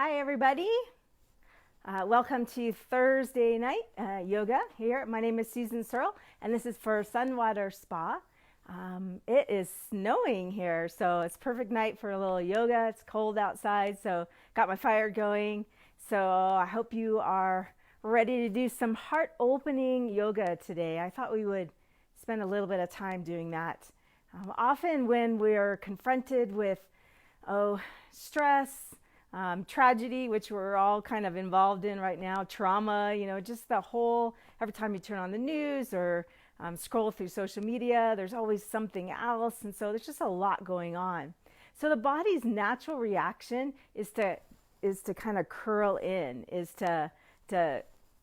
Hi, everybody. Welcome to Thursday night yoga here. My name is Susan Searle, and this is for SunWater Spa. It is snowing here, so it's perfect night for a little yoga. It's cold outside, so got my fire going. So I hope you are ready to do some heart-opening yoga today. I thought we would spend a little bit of time doing that. Often when we're confronted with, stress, tragedy, which we're all kind of involved in right now, trauma, just the whole, every time you turn on the news or scroll through social media, there's always something else. And so there's just a lot going on. So the body's natural reaction is to kind of curl in, is to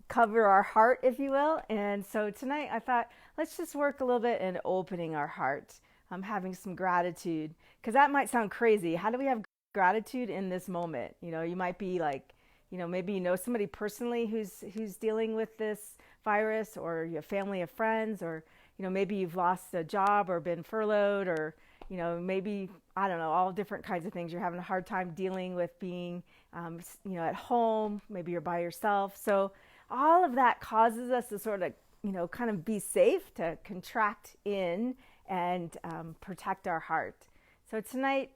cover our heart, if you will. And so tonight I thought, let's just work a little bit in opening our heart, having some gratitude, because that might sound crazy. How do we have gratitude in this moment? You might be like, maybe somebody personally who's dealing with this virus, or your family of friends, or maybe you've lost a job or been furloughed, or maybe, I don't know, all different kinds of things. You're having a hard time dealing with being at home. Maybe you're by yourself. So all of that causes us to sort of kind of be safe, to contract in and protect our heart. So tonight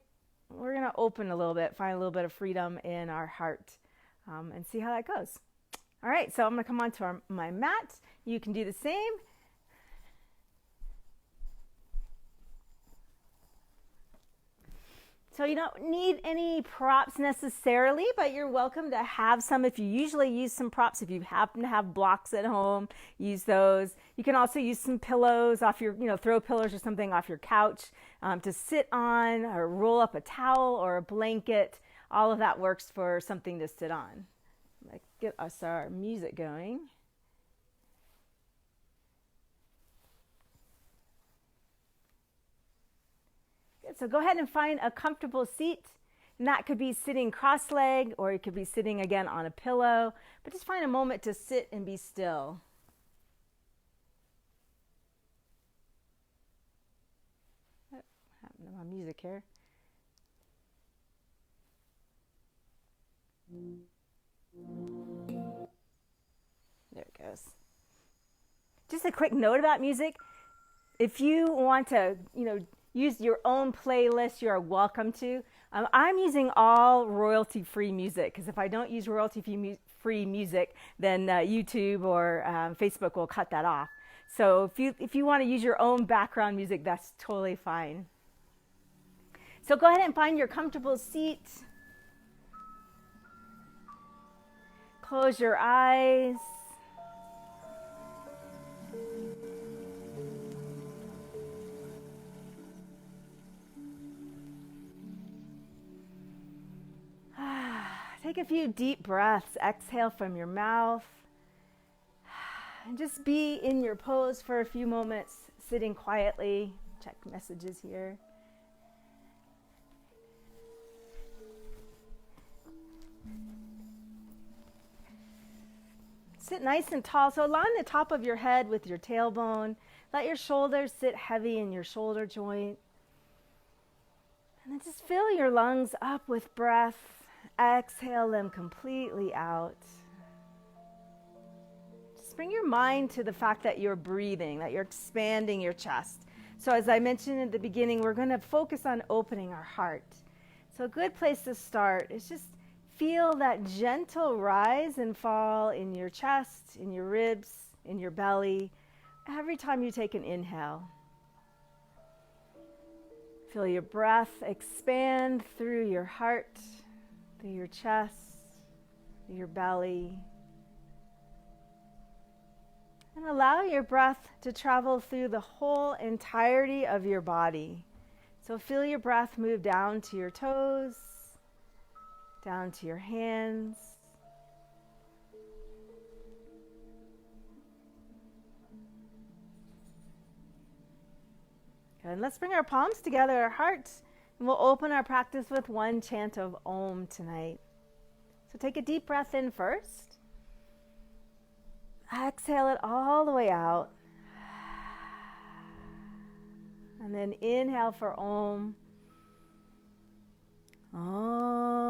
we're going to open a little bit, find a little bit of freedom in our heart, and see how that goes. All right, so I'm going to come onto my mat. You can do the same. So you don't need any props necessarily, but you're welcome to have some. If you usually use some props, if you happen to have blocks at home, use those. You can also use some pillows off your, throw pillows or something off your couch to sit on, or roll up a towel or a blanket. All of that works for something to sit on. Let's get us our music going. So go ahead and find a comfortable seat, and that could be sitting cross-legged, or it could be sitting again on a pillow, but just find a moment to sit and be still. What happened to my music here? There it goes. Just a quick note about music. If you want to, use your own playlist, you're welcome to. I'm using all royalty-free music, because if I don't use royalty-free music, then YouTube or Facebook will cut that off. So if you want to use your own background music, that's totally fine. So go ahead and find your comfortable seat. Close your eyes. Take a few deep breaths. Exhale from your mouth. And just be in your pose for a few moments, sitting quietly. Check messages here. Sit nice and tall. So align the top of your head with your tailbone. Let your shoulders sit heavy in your shoulder joint. And then just fill your lungs up with breath. Exhale them completely out. Just bring your mind to the fact that you're breathing, that you're expanding your chest. So as I mentioned at the beginning, we're going to focus on opening our heart. So a good place to start is just feel that gentle rise and fall in your chest, in your ribs, in your belly, every time you take an inhale. Feel your breath expand through your heart, through your chest, through your belly. And allow your breath to travel through the whole entirety of your body. So feel your breath move down to your toes, down to your hands. Good. And let's bring our palms together, our hearts. And we'll open our practice with one chant of Om tonight. So take a deep breath in first. Exhale it all the way out. And then inhale for Om. Om.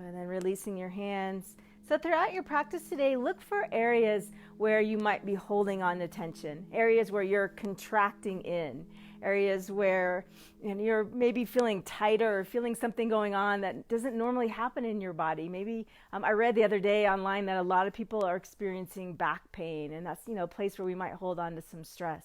And then releasing your hands. So throughout your practice today, look for areas where you might be holding on to tension, areas where you're contracting in, areas where you're maybe feeling tighter or feeling something going on that doesn't normally happen in your body. Maybe I read the other day online that a lot of people are experiencing back pain, and that's a place where we might hold on to some stress.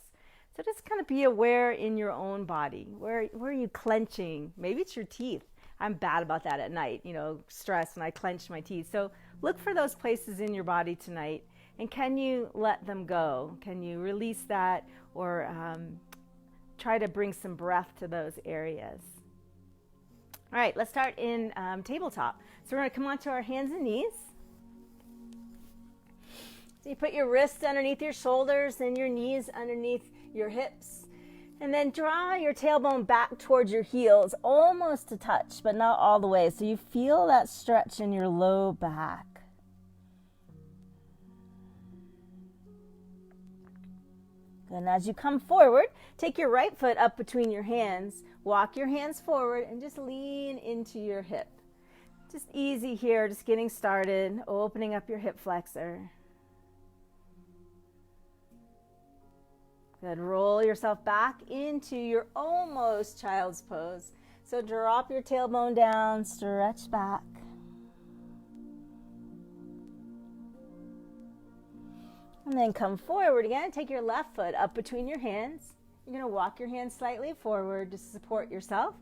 So just kind of be aware in your own body. Where are you clenching? Maybe it's your teeth. I'm bad about that at night, stress, and I clench my teeth. So look for those places in your body tonight, and can you let them go? Can you release that, or try to bring some breath to those areas? All right, let's start in tabletop. So we're going to come onto our hands and knees. So you put your wrists underneath your shoulders and your knees underneath your hips. And then draw your tailbone back towards your heels, almost to touch, but not all the way. So you feel that stretch in your low back. And as you come forward, take your right foot up between your hands, walk your hands forward, and just lean into your hip. Just easy here, just getting started, opening up your hip flexor. Good. Roll yourself back into your almost child's pose. So drop your tailbone down, stretch back. And then come forward again. Take your left foot up between your hands. You're going to walk your hands slightly forward to support yourself.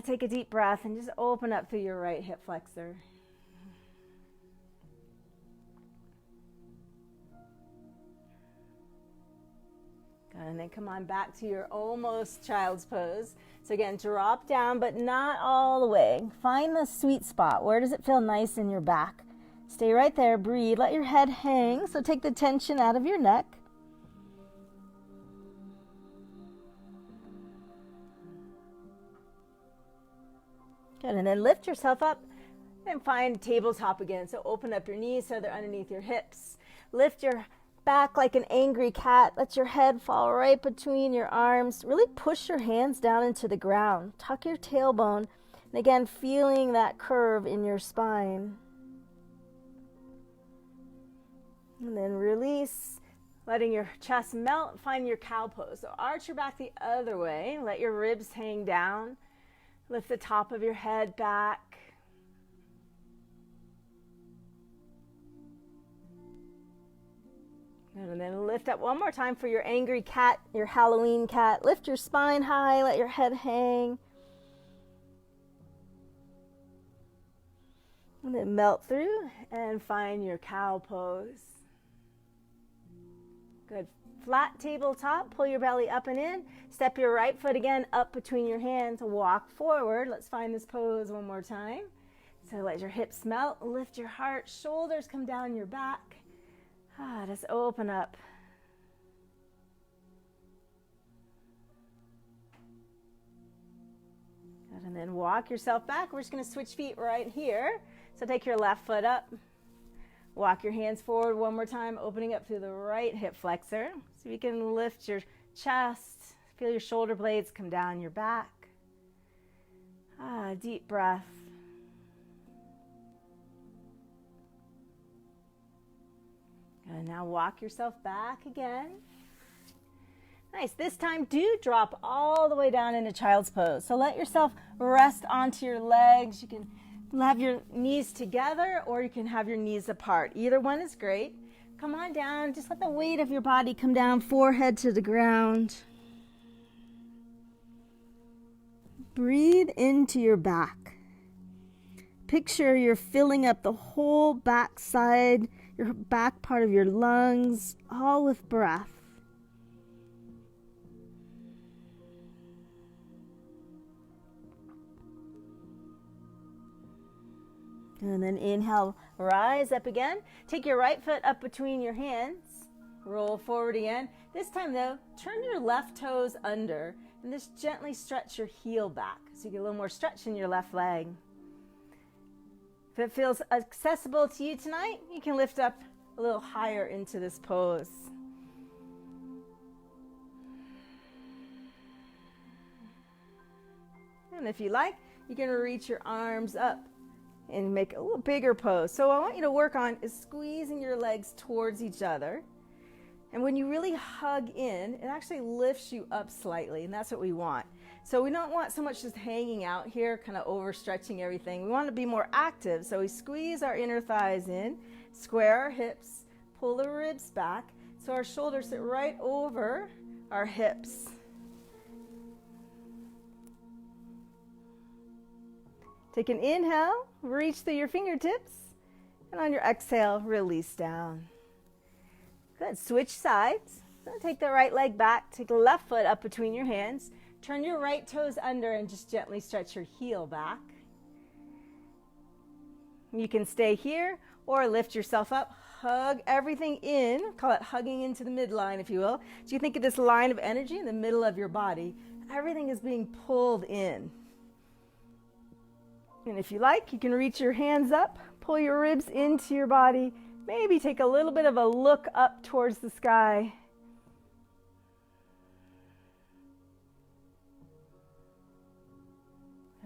Take a deep breath and just open up through your right hip flexor. And then come on back to your almost child's pose. So again, drop down, but not all the way. Find the sweet spot. Where does it feel nice in your back? Stay right there. Breathe. Let your head hang. So take the tension out of your neck. Good. And then lift yourself up and find tabletop again. So open up your knees so they're underneath your hips. Lift your back like an angry cat. Let your head fall right between your arms. Really push your hands down into the ground. Tuck your tailbone. And again, feeling that curve in your spine. And then release, letting your chest melt. Find your cow pose. So arch your back the other way. Let your ribs hang down. Lift the top of your head back. And then lift up one more time for your angry cat, your Halloween cat. Lift your spine high, let your head hang. And then melt through and find your cow pose. Good. Flat tabletop, pull your belly up and in. Step your right foot again up between your hands. Walk forward. Let's find this pose one more time. So let your hips melt, lift your heart, shoulders come down your back. Just open up. Good. And then walk yourself back. We're just going to switch feet right here. So take your left foot up. Walk your hands forward one more time, opening up through the right hip flexor. So you can lift your chest. Feel your shoulder blades come down your back. Deep breath. And now walk yourself back again. Nice. This time, do drop all the way down into child's pose. So let yourself rest onto your legs. You can have your knees together or you can have your knees apart. Either one is great. Come on down. Just let the weight of your body come down, forehead to the ground. Breathe into your back. Picture you're filling up the whole back side, your back part of your lungs, all with breath. And then inhale, rise up again. Take your right foot up between your hands. Roll forward again. This time though, turn your left toes under and just gently stretch your heel back so you get a little more stretch in your left leg. If it feels accessible to you tonight, you can lift up a little higher into this pose. And if you like, you can reach your arms up and make a little bigger pose. So what I want you to work on is squeezing your legs towards each other. And when you really hug in, it actually lifts you up slightly, and that's what we want. So we don't want so much just hanging out here, kind of overstretching everything. We want to be more active, so we squeeze our inner thighs in, square our hips, pull the ribs back, so our shoulders sit right over our hips. Take an inhale, reach through your fingertips, and on your exhale, release down. Good, switch sides. So take the right leg back, take the left foot up between your hands, turn your right toes under and just gently stretch your heel back. You can stay here or lift yourself up, hug everything in, call it hugging into the midline if you will. So you think of this line of energy in the middle of your body, everything is being pulled in. And if you like, you can reach your hands up, pull your ribs into your body, maybe take a little bit of a look up towards the sky.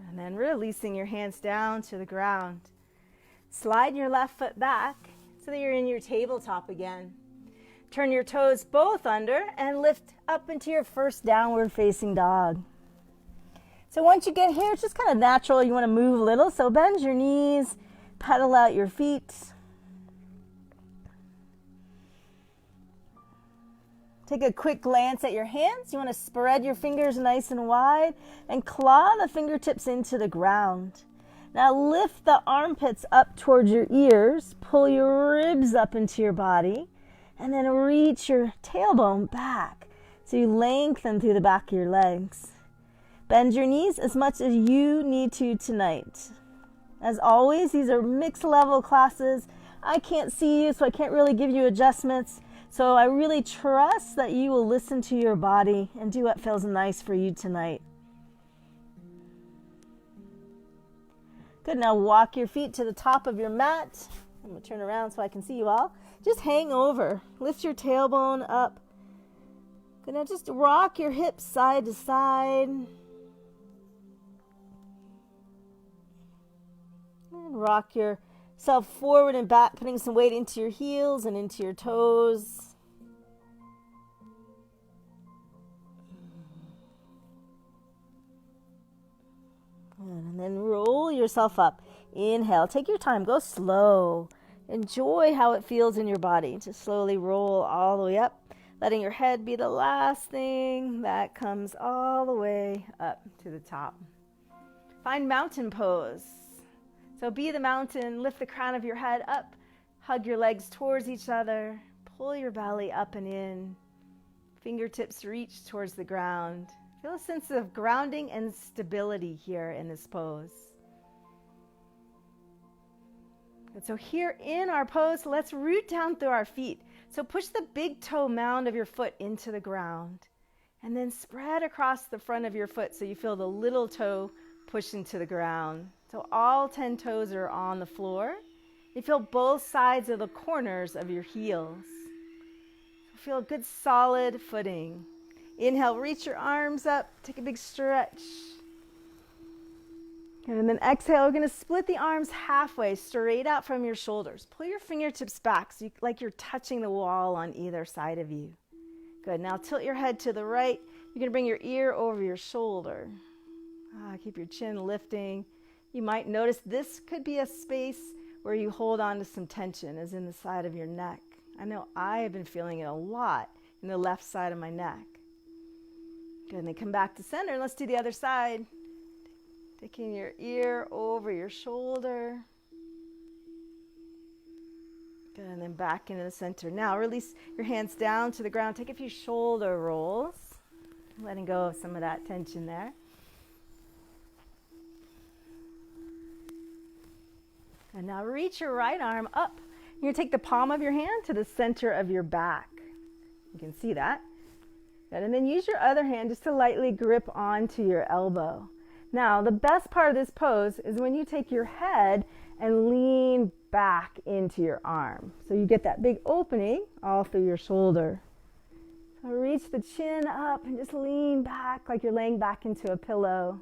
And then releasing your hands down to the ground. Slide your left foot back so that you're in your tabletop again. Turn your toes both under and lift up into your first downward facing dog. So once you get here, it's just kind of natural. You want to move a little. So bend your knees, pedal out your feet. Take a quick glance at your hands. You want to spread your fingers nice and wide and claw the fingertips into the ground. Now lift the armpits up towards your ears. Pull your ribs up into your body. And then reach your tailbone back. So you lengthen through the back of your legs. Bend your knees as much as you need to tonight. As always, these are mixed level classes. I can't see you, so I can't really give you adjustments. So I really trust that you will listen to your body and do what feels nice for you tonight. Good, now walk your feet to the top of your mat. I'm going to turn around so I can see you all. Just hang over. Lift your tailbone up. Good, now just rock your hips side to side. And rock yourself forward and back, putting some weight into your heels and into your toes. And then roll yourself up. Inhale, take your time, go slow. Enjoy how it feels in your body. Just slowly roll all the way up, letting your head be the last thing that comes all the way up to the top. Find mountain pose. So be the mountain, lift the crown of your head up, hug your legs towards each other, pull your belly up and in, fingertips reach towards the ground. Feel a sense of grounding and stability here in this pose. And so here in our pose, let's root down through our feet. So push the big toe mound of your foot into the ground and then spread across the front of your foot so you feel the little toe push into the ground. So all 10 toes are on the floor. You feel both sides of the corners of your heels. Feel good solid footing. Inhale, reach your arms up, take a big stretch. And then exhale, we're going to split the arms halfway, straight out from your shoulders. Pull your fingertips back so like you're touching the wall on either side of you. Good, now tilt your head to the right. You're going to bring your ear over your shoulder. Keep your chin lifting. You might notice this could be a space where you hold on to some tension, as in the side of your neck. I know I have been feeling it a lot in the left side of my neck. Good, and then come back to center. Let's do the other side. Taking your ear over your shoulder. Good, and then back into the center. Now release your hands down to the ground. Take a few shoulder rolls. Letting go of some of that tension there. And now reach your right arm up. You're going to take the palm of your hand to the center of your back. You can see that. Good. And then use your other hand just to lightly grip onto your elbow. Now, the best part of this pose is when you take your head and lean back into your arm. So you get that big opening all through your shoulder. So reach the chin up and just lean back like you're laying back into a pillow.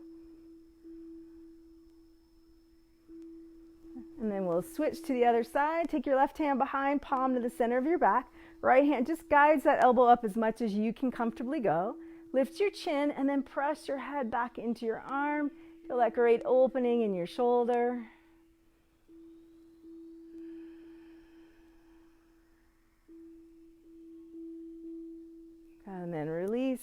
And then we'll switch to the other side. Take your left hand behind, palm to the center of your back. Right hand just guides that elbow up as much as you can comfortably go. Lift your chin and then press your head back into your arm. Feel that great opening in your shoulder. And then release.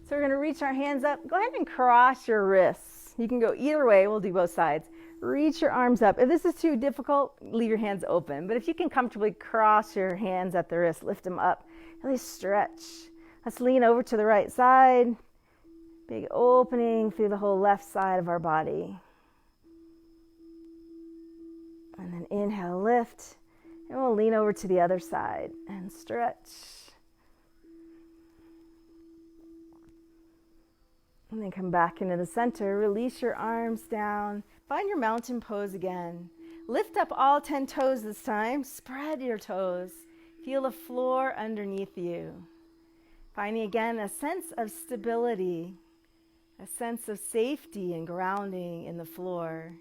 So we're going to reach our hands up. Go ahead and cross your wrists. You can go either way. We'll do both sides. Reach your arms up. If this is too difficult, leave your hands open. But if you can comfortably cross your hands at the wrist, lift them up. Really stretch. Let's lean over to the right side. Big opening through the whole left side of our body. And then inhale, lift. And we'll lean over to the other side and stretch. And then come back into the center. Release your arms down. Find your mountain pose again. Lift up all 10 toes this time. Spread your toes. Feel the floor underneath you. Finding again a sense of stability, a sense of safety and grounding in the floor.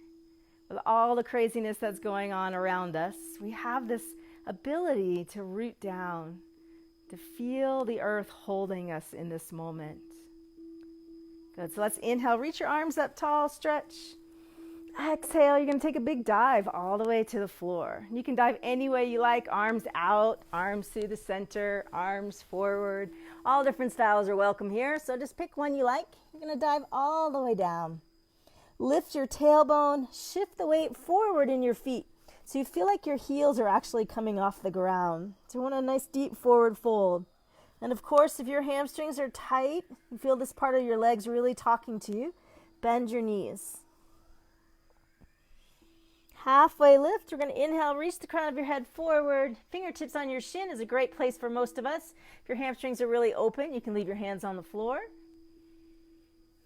With all the craziness that's going on around us, we have this ability to root down, to feel the earth holding us in this moment. Good, so let's inhale, reach your arms up tall, stretch. Exhale, you're going to take a big dive all the way to the floor. You can dive any way you like, arms out, arms through the center, arms forward. All different styles are welcome here, so just pick one you like. You're going to dive all the way down. Lift your tailbone, shift the weight forward in your feet so you feel like your heels are actually coming off the ground. So you want a nice deep forward fold. And of course, if your hamstrings are tight, you feel this part of your legs really talking to you, bend your knees. Halfway lift, we're going to inhale, reach the crown of your head forward. Fingertips on your shin is a great place for most of us. If your hamstrings are really open, you can leave your hands on the floor.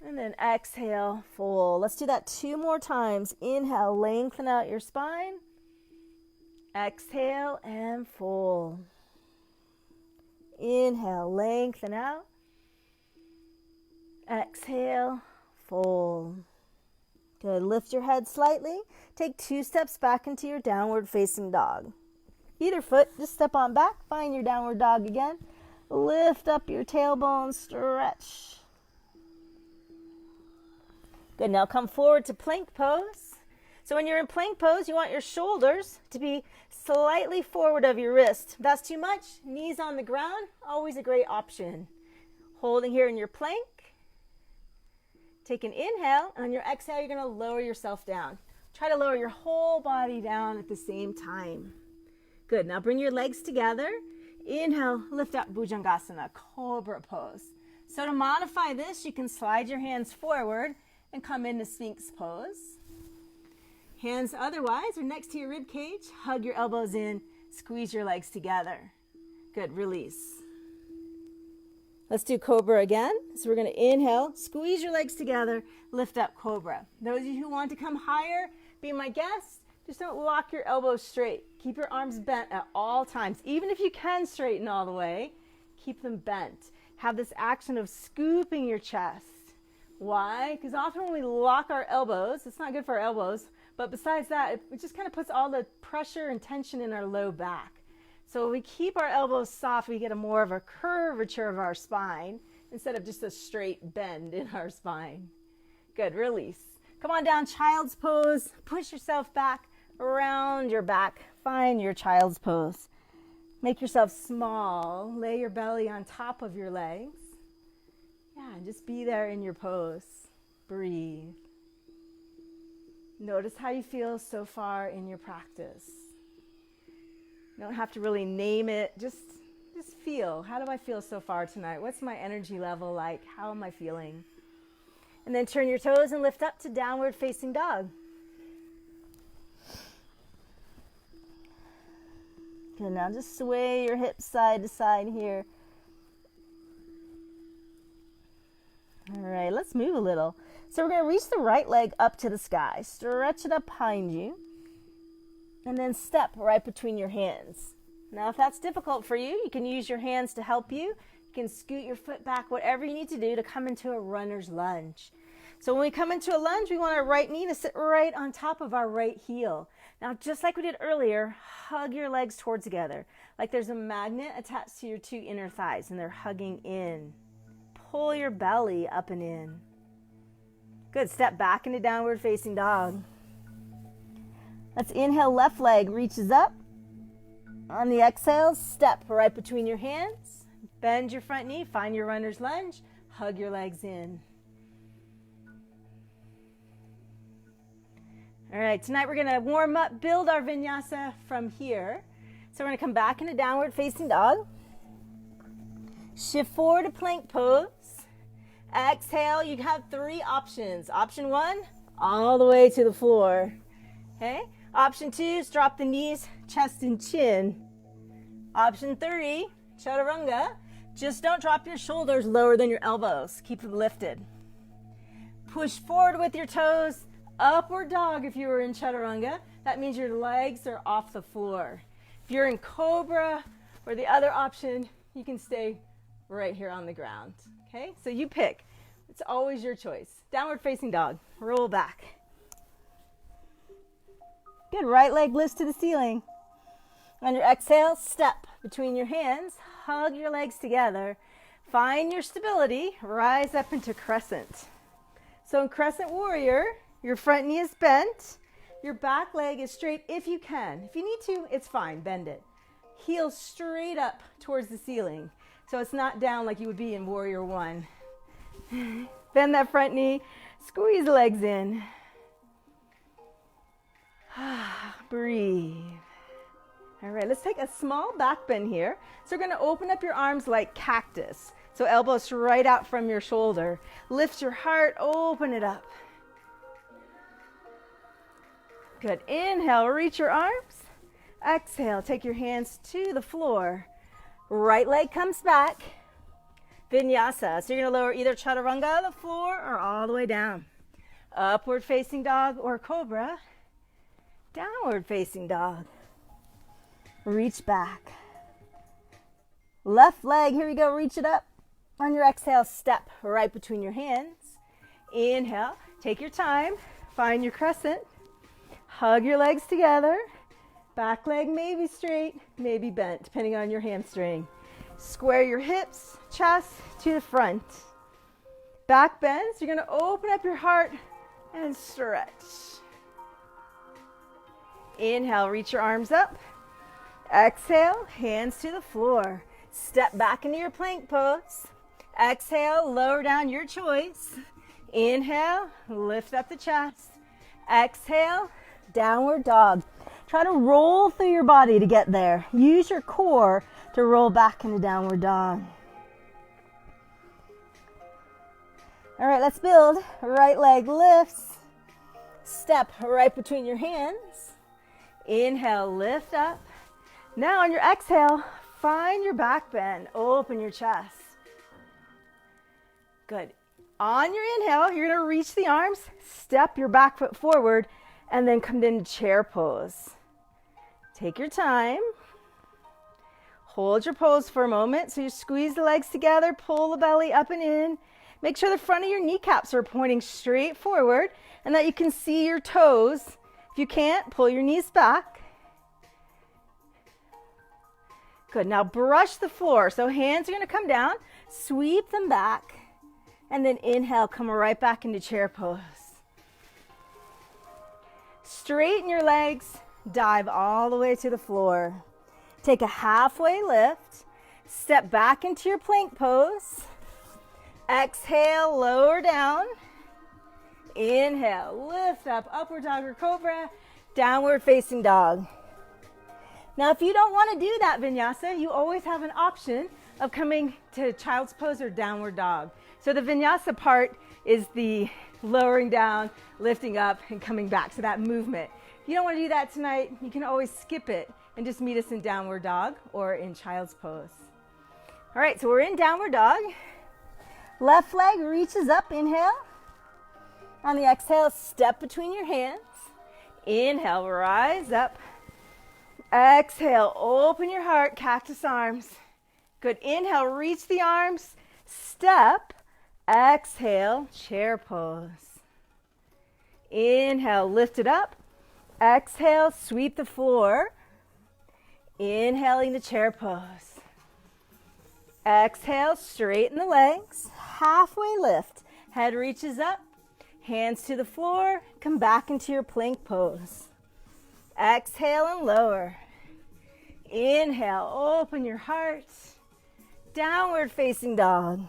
And then exhale, fold. Let's do that 2 more times. Inhale, lengthen out your spine. Exhale and fold. Inhale, lengthen out. Exhale, fold. Good. Lift your head slightly. Take 2 steps back into your downward facing dog. Either foot, just step on back. Find your downward dog again. Lift up your tailbone, stretch. Good. Now come forward to plank pose. So when you're in plank pose, you want your shoulders to be slightly forward of your wrist. If that's too much, knees on the ground, always a great option. Holding here in your plank. Take an inhale, and on your exhale, you're going to lower yourself down. Try to lower your whole body down at the same time. Good. Now bring your legs together. Inhale, lift up Bhujangasana, Cobra pose. So to modify this, you can slide your hands forward and come into Sphinx pose. Hands otherwise are next to your rib cage. Hug your elbows in, squeeze your legs together. Good. Release. Let's do Cobra again. So we're going to inhale, squeeze your legs together, lift up Cobra. Those of you who want to come higher, be my guest. Just don't lock your elbows straight. Keep your arms bent at all times. Even if you can straighten all the way, keep them bent. Have this action of scooping your chest. Why? Because often when we lock our elbows, it's not good for our elbows, but besides that, it just kind of puts all the pressure and tension in our low back. So when we keep our elbows soft, we get more of a curvature of our spine instead of just a straight bend in our spine. Good, release. Come on down, child's pose. Push yourself back, around your back. Find your child's pose. Make yourself small. Lay your belly on top of your legs. Yeah, and just be there in your pose. Breathe. Notice how you feel so far in your practice. You don't have to really name it. Just feel. How do I feel so far tonight? What's my energy level like? How am I feeling? And then turn your toes and lift up to downward facing dog. Good. Now just sway your hips side to side here. All right, let's move a little. So we're going to reach the right leg up to the sky. Stretch it up behind you. And then step right between your hands. Now, if that's difficult for you, you can use your hands to help you. You can scoot your foot back, whatever you need to do to come into a runner's lunge. So when we come into a lunge, we want our right knee to sit right on top of our right heel. Now, just like we did earlier, hug your legs towards together, like there's a magnet attached to your two inner thighs and they're hugging in. Pull your belly up and in. Good. Step back into downward facing dog. Let's inhale, left leg reaches up. On the exhale, step right between your hands. Bend your front knee, find your runner's lunge, hug your legs in. All right, tonight we're gonna warm up, build our vinyasa from here. So we're gonna come back into downward facing dog. Shift forward to plank pose. Exhale, you have three options. Option one, all the way to the floor. Okay? Option two is drop the knees, chest and chin. Option three, chaturanga. Just don't drop your shoulders lower than your elbows. Keep them lifted. Push forward with your toes. Upward dog if you were in chaturanga. That means your legs are off the floor. If you're in cobra or the other option, you can stay right here on the ground. Okay, so you pick. It's always your choice. Downward facing dog. Roll back. Good. Right leg lifts to the ceiling. On your exhale, step between your hands. Hug your legs together. Find your stability. Rise up into crescent. So in crescent warrior, your front knee is bent. Your back leg is straight if you can. If you need to, it's fine. Bend it. Heel straight up towards the ceiling. So it's not down like you would be in warrior one. Bend that front knee. Squeeze the legs in. Breathe. All right, let's take a small back bend here. So we're going to open up your arms like cactus. So elbows right out from your shoulder. Lift your heart, open it up. Good. Inhale, reach your arms. Exhale, take your hands to the floor. Right leg comes back. Vinyasa. So you're going to lower either chaturanga on the floor or all the way down. Upward facing dog or cobra. Downward facing dog. Reach back. Left leg, here we go, reach it up. On your exhale, step right between your hands. Inhale, take your time, find your crescent. Hug your legs together. Back leg may be straight, may be bent, depending on your hamstring. Square your hips, chest to the front. Back bends, you're going to open up your heart and stretch. Inhale, reach your arms up. Exhale, hands to the floor. Step back into your plank pose. Exhale, lower down your choice. Inhale, lift up the chest. Exhale, downward dog. Try to roll through your body to get there. Use your core to roll back into downward dog. All right, let's build. Right leg lifts. Step right between your hands. Inhale, lift up. Now on your exhale, find your back bend. Open your chest. Good. On your inhale, you're going to reach the arms, step your back foot forward, and then come into chair pose. Take your time. Hold your pose for a moment. So you squeeze the legs together, pull the belly up and in. Make sure the front of your kneecaps are pointing straight forward and that you can see your toes. If you can't, pull your knees back. Good. Now brush the floor. So hands are going to come down, sweep them back, and then inhale, come right back into chair pose. Straighten your legs, dive all the way to the floor. Take a halfway lift, step back into your plank pose. Exhale, lower down. Inhale, lift up, upward dog or cobra, downward facing dog. Now, if you don't want to do that vinyasa, you always have an option of coming to child's pose or downward dog. So the vinyasa part is the lowering down, lifting up, and coming back. So that movement. If you don't want to do that tonight, you can always skip it and just meet us in downward dog or in child's pose. All right, so we're in downward dog. Left leg reaches up, inhale. On the exhale, step between your hands. Inhale, rise up. Exhale, open your heart, cactus arms. Good. Inhale, reach the arms, step. Exhale, chair pose. Inhale, lift it up. Exhale, sweep the floor. Inhaling the chair pose. Exhale, straighten the legs. Halfway lift. Head reaches up. Hands to the floor. Come back into your plank pose. Exhale and lower. Inhale, open your heart. Downward facing dog.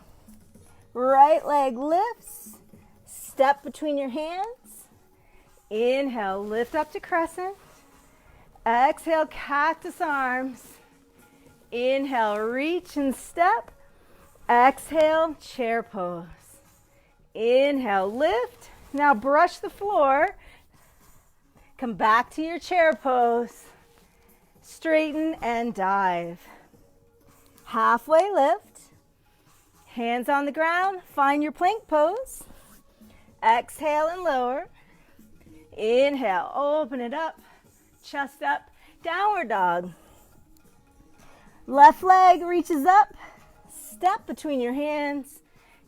Right leg lifts. Step between your hands. Inhale, lift up to crescent. Exhale, cactus arms. Inhale, reach and step. Exhale, chair pose. Inhale, lift. Now brush the floor. Come back to your chair pose. Straighten and dive. Halfway lift. Hands on the ground. Find your plank pose. Exhale and lower. Inhale, open it up. Chest up. Downward dog. Left leg reaches up. Step between your hands.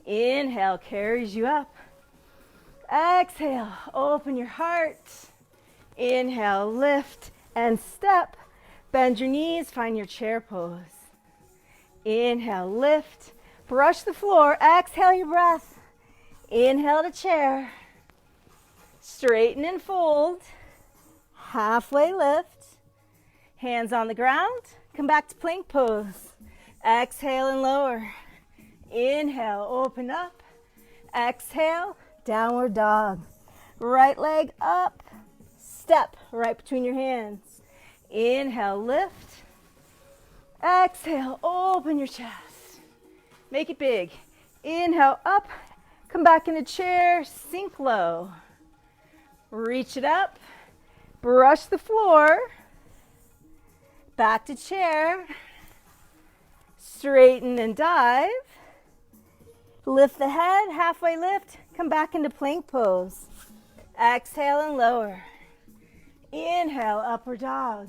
Inhale, carries you up. Exhale, open your heart. Inhale, lift and step. Bend your knees, find your chair pose. Inhale, lift. Brush the floor. Exhale your breath. Inhale to chair. Straighten and fold. Halfway lift. Hands on the ground. Come back to plank pose. Exhale and lower. Inhale, open up. Exhale, downward dog. Right leg up. Step right between your hands. Inhale, lift. Exhale, open your chest. Make it big. Inhale, up. Come back into chair, sink low. Reach it up. Brush the floor. Back to chair. Straighten and dive. Lift the head, halfway lift. Come back into plank pose. Exhale and lower. Inhale, upward dog.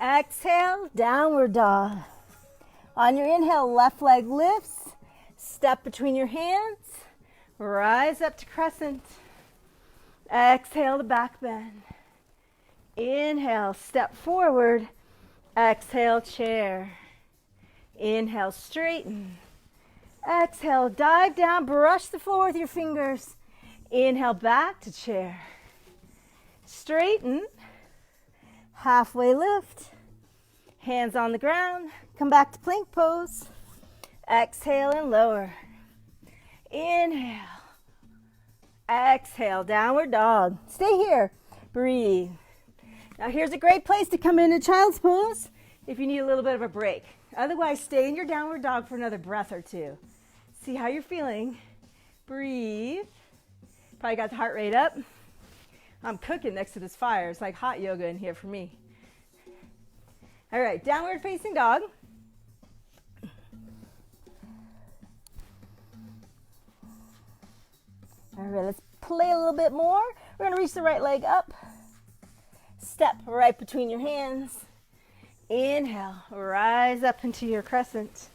Exhale, downward dog. On your inhale, left leg lifts. Step between your hands. Rise up to crescent. Exhale to back bend. Inhale, step forward. Exhale, chair. Inhale, straighten. Exhale, dive down, brush the floor with your fingers. Inhale, back to chair. Straighten. Halfway lift. Hands on the ground. Come back to plank pose. Exhale and lower. Inhale. Exhale, downward dog. Stay here. Breathe. Now here's a great place to come into child's pose if you need a little bit of a break. Otherwise, stay in your downward dog for another breath or two. See how you're feeling. Breathe. Probably got the heart rate up. I'm cooking next to this fire. It's like hot yoga in here for me. All right, downward facing dog. All right, let's play a little bit more. We're going to reach the right leg up. Step right between your hands. Inhale, rise up into your crescent.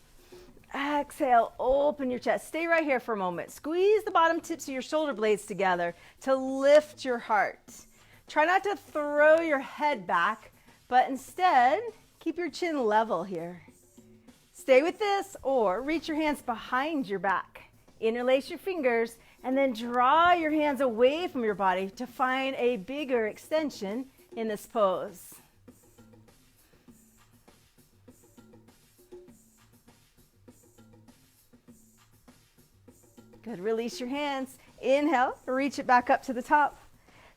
Exhale, open your chest. Stay right here for a moment. Squeeze the bottom tips of your shoulder blades together to lift your heart. Try not to throw your head back, but instead, keep your chin level here. Stay with this or reach your hands behind your back. Interlace your fingers and then draw your hands away from your body to find a bigger extension in this pose. Good, release your hands. Inhale, reach it back up to the top.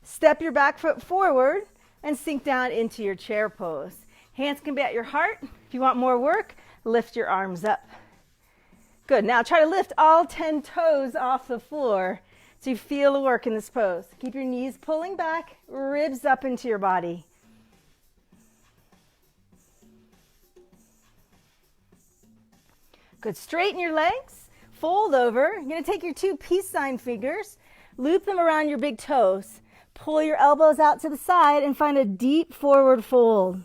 Step your back foot forward and sink down into your chair pose. Hands can be at your heart. If you want more work, lift your arms up. Good, now try to lift all 10 toes off the floor so you feel the work in this pose. Keep your knees pulling back, ribs up into your body. Good, straighten your legs. Fold over. You're going to take your 2 peace sign fingers, loop them around your big toes. Pull your elbows out to the side and find a deep forward fold.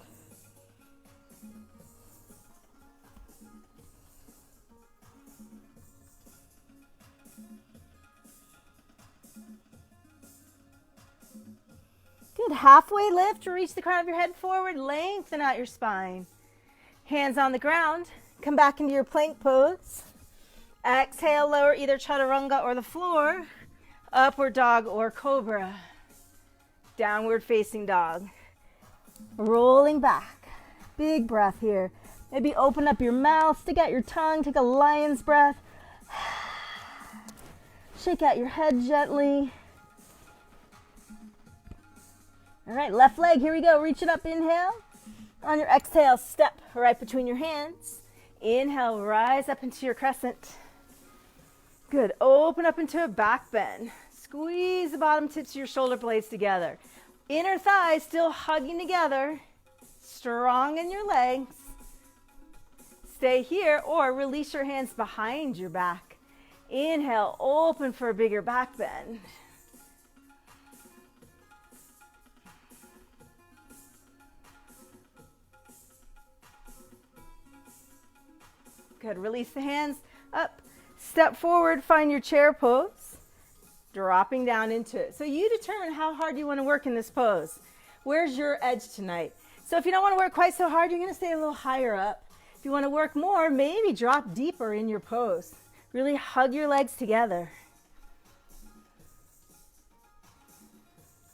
Good. Halfway lift, reach the crown of your head forward, lengthen out your spine. Hands on the ground, come back into your plank pose. Exhale, lower either chaturanga or the floor, upward dog or cobra. Downward facing dog. Rolling back. Big breath here. Maybe open up your mouth, stick out your tongue, take a lion's breath. Shake out your head gently. All right, left leg, here we go. Reach it up, inhale. On your exhale, step right between your hands. Inhale, rise up into your crescent. Good, open up into a back bend. Squeeze the bottom tips of your shoulder blades together. Inner thighs still hugging together. Strong in your legs. Stay here or release your hands behind your back. Inhale, open for a bigger back bend. Good, release the hands up. Step forward, find your chair pose. Dropping down into it. So you determine how hard you want to work in this pose. Where's your edge tonight? So if you don't want to work quite so hard, you're going to stay a little higher up. If you want to work more, maybe drop deeper in your pose. Really hug your legs together.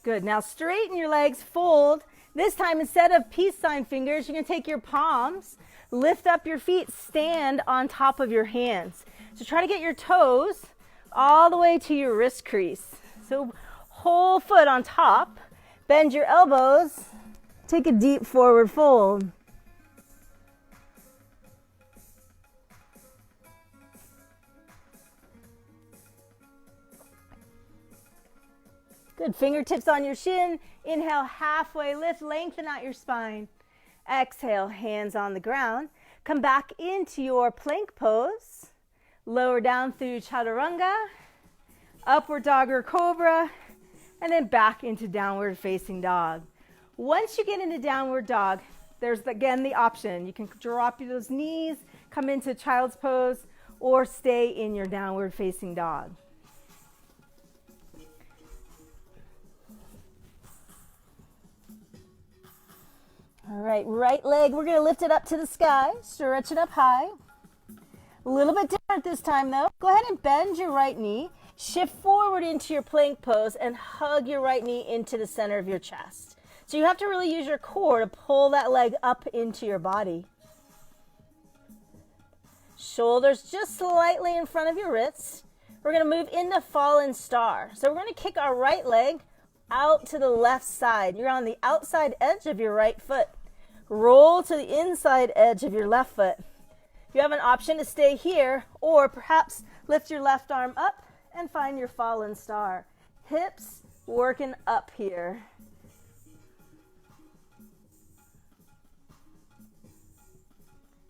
Good. Now straighten your legs, fold. This time, instead of peace sign fingers, you're going to take your palms, lift up your feet, stand on top of your hands. So try to get your toes all the way to your wrist crease. So whole foot on top, bend your elbows, take a deep forward fold. Good, fingertips on your shin. Inhale, halfway lift, lengthen out your spine. Exhale, hands on the ground. Come back into your plank pose. Lower down through chaturanga, upward dog or cobra, and then back into downward facing dog. Once you get into downward dog, there's again the option. You can drop those knees, come into child's pose, or stay in your downward facing dog. All right, right leg, we're going to lift it up to the sky, stretch it up high. A little bit different this time though. Go ahead and bend your right knee, shift forward into your plank pose, and hug your right knee into the center of your chest. So you have to really use your core to pull that leg up into your body. Shoulders just slightly in front of your wrists. We're going to move into fallen star. So we're going to kick our right leg out to the left side. You're on the outside edge of your right foot. Roll to the inside edge of your left foot. You have an option to stay here, or perhaps lift your left arm up and find your fallen star. Hips working up here.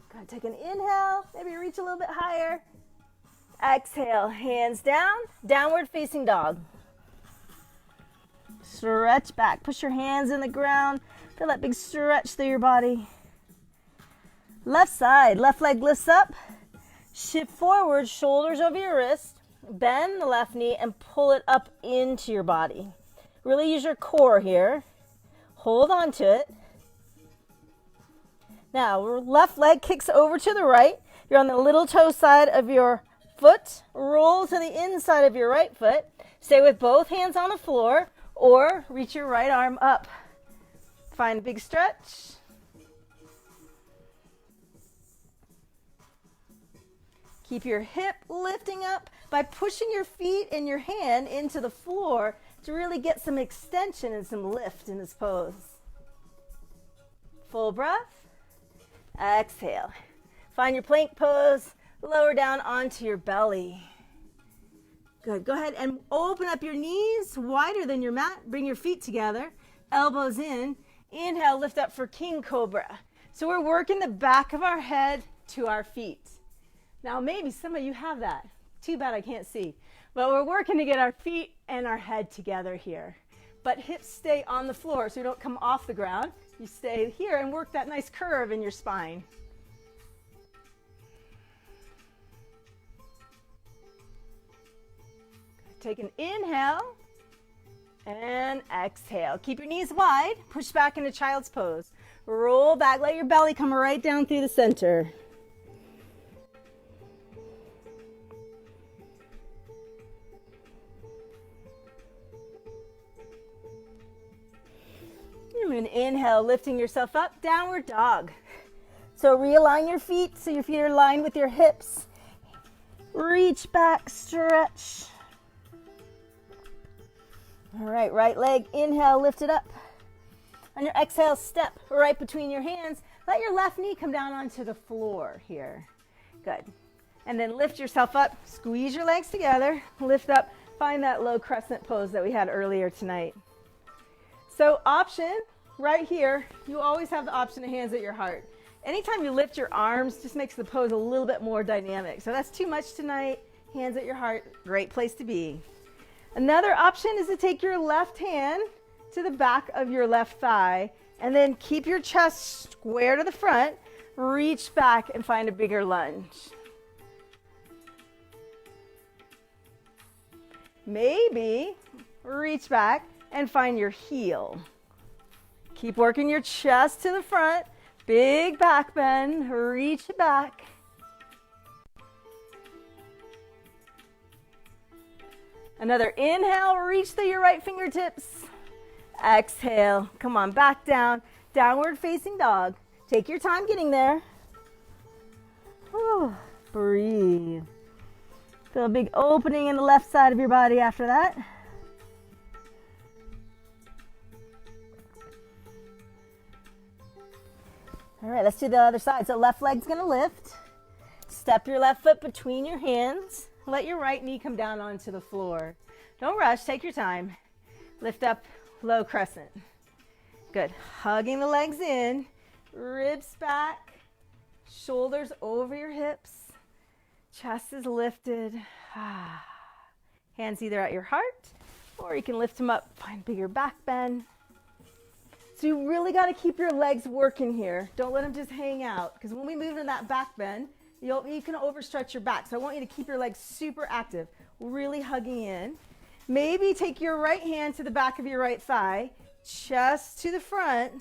Good, take an inhale, maybe reach a little bit higher. Exhale, hands down, downward facing dog. Stretch back, push your hands in the ground. Feel that big stretch through your body. Left side, left leg lifts up. Shift forward, shoulders over your wrist. Bend the left knee and pull it up into your body. Really use your core here. Hold on to it. Now, left leg kicks over to the right. You're on the little toe side of your foot. Roll to the inside of your right foot. Stay with both hands on the floor, or reach your right arm up. Find a big stretch. Keep your hip lifting up by pushing your feet and your hand into the floor to really get some extension and some lift in this pose. Full breath. Exhale. Find your plank pose. Lower down onto your belly. Good. Go ahead and open up your knees wider than your mat. Bring your feet together. Elbows in. Inhale, lift up for King Cobra. So we're working the back of our head to our feet. Now, maybe some of you have that. Too bad I can't see. But we're working to get our feet and our head together here. But hips stay on the floor so you don't come off the ground. You stay here and work that nice curve in your spine. Take an inhale. And exhale. Keep your knees wide. Push back into child's pose. Roll back. Let your belly come right down through the center. And inhale, lifting yourself up, downward dog. So realign your feet so your feet are aligned with your hips. Reach back, stretch. All right, right leg, inhale, lift it up. On your exhale, step right between your hands. Let your left knee come down onto the floor here. Good. And then lift yourself up, squeeze your legs together, lift up, find that low crescent pose that we had earlier tonight. So option, right here, you always have the option of hands at your heart. Anytime you lift your arms, just makes the pose a little bit more dynamic. So that's too much tonight. Hands at your heart, great place to be. Another option is to take your left hand to the back of your left thigh and then keep your chest square to the front. Reach back and find a bigger lunge. Maybe reach back and find your heel. Keep working your chest to the front. Big back bend, reach back. Another inhale, reach through your right fingertips. Exhale, come on, back down. Downward facing dog. Take your time getting there. Whew. Breathe. Feel a big opening in the left side of your body after that. All right, let's do the other side. So left leg's gonna lift. Step your left foot between your hands. Let your right knee come down onto the floor. Don't rush, take your time. Lift up, low crescent. Good, hugging the legs in, ribs back, shoulders over your hips, chest is lifted. Hands either at your heart, or you can lift them up, find bigger back bend. So you really got to keep your legs working here. Don't let them just hang out, because when we move into that back bend, you can overstretch your back. So I want you to keep your legs super active, really hugging in. Maybe take your right hand to the back of your right thigh, chest to the front,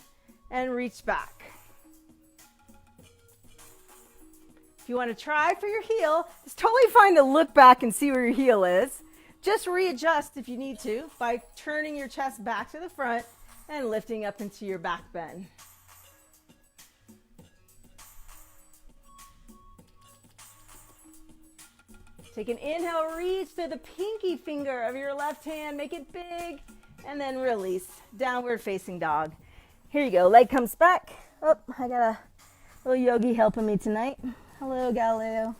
and reach back. If you want to try for your heel, it's totally fine to look back and see where your heel is. Just readjust if you need to by turning your chest back to the front and lifting up into your back bend. Take an inhale, reach through the pinky finger of your left hand, make it big, and then release. Downward facing dog. Here you go, leg comes back. Oh, I got a little yogi helping me tonight. Hello, Galileo.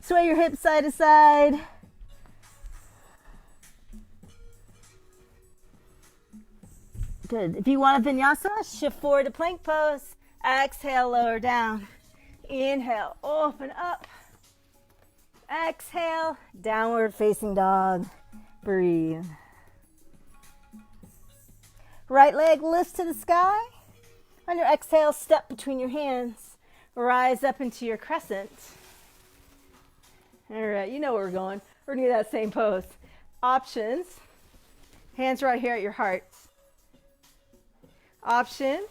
Sway your hips side to side. Good. If you want a vinyasa, shift forward to plank pose. Exhale, lower down. Inhale, open up. Exhale, downward facing dog. Breathe. Right leg lifts to the sky. On your exhale, step between your hands. Rise up into your crescent. All right, you know where we're going. We're going to do that same pose. Options. Hands right here at your heart. Option.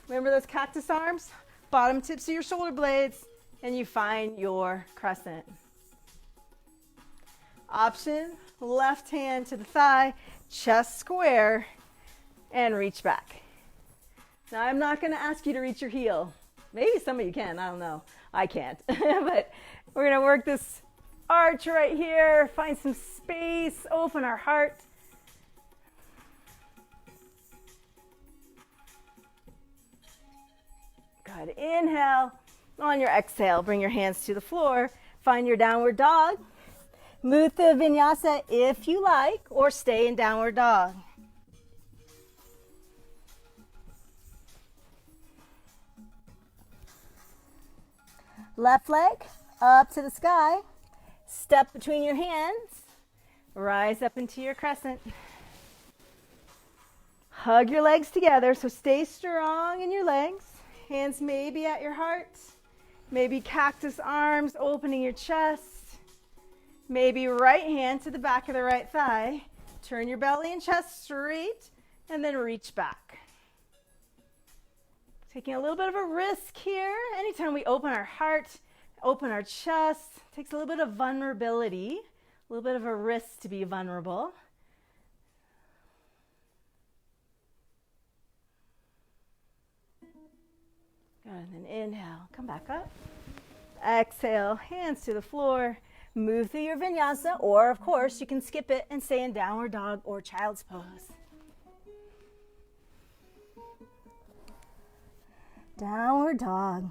Remember those cactus arms? Bottom tips of your shoulder blades, and you find your crescent. Option. Left hand to the thigh, chest square, and reach back. Now, I'm not going to ask you to reach your heel. Maybe some of you can, I don't know. I can't. But we're going to work this arch right here, find some space, open our heart. Good. Inhale. On your exhale, bring your hands to the floor. Find your downward dog. Move the vinyasa if you like, or stay in downward dog. Left leg up to the sky. Step between your hands. Rise up into your crescent. Hug your legs together, so stay strong in your legs. Hands maybe at your heart. Maybe cactus arms, opening your chest. Maybe right hand to the back of the right thigh. Turn your belly and chest straight, and then reach back. Taking a little bit of a risk here. Anytime we open our heart, open our chest, takes a little bit of vulnerability, a little bit of a risk to be vulnerable. Good, and then inhale, come back up. Exhale, hands to the floor. Move through your vinyasa, or of course, you can skip it and stay in downward dog or child's pose. Downward dog.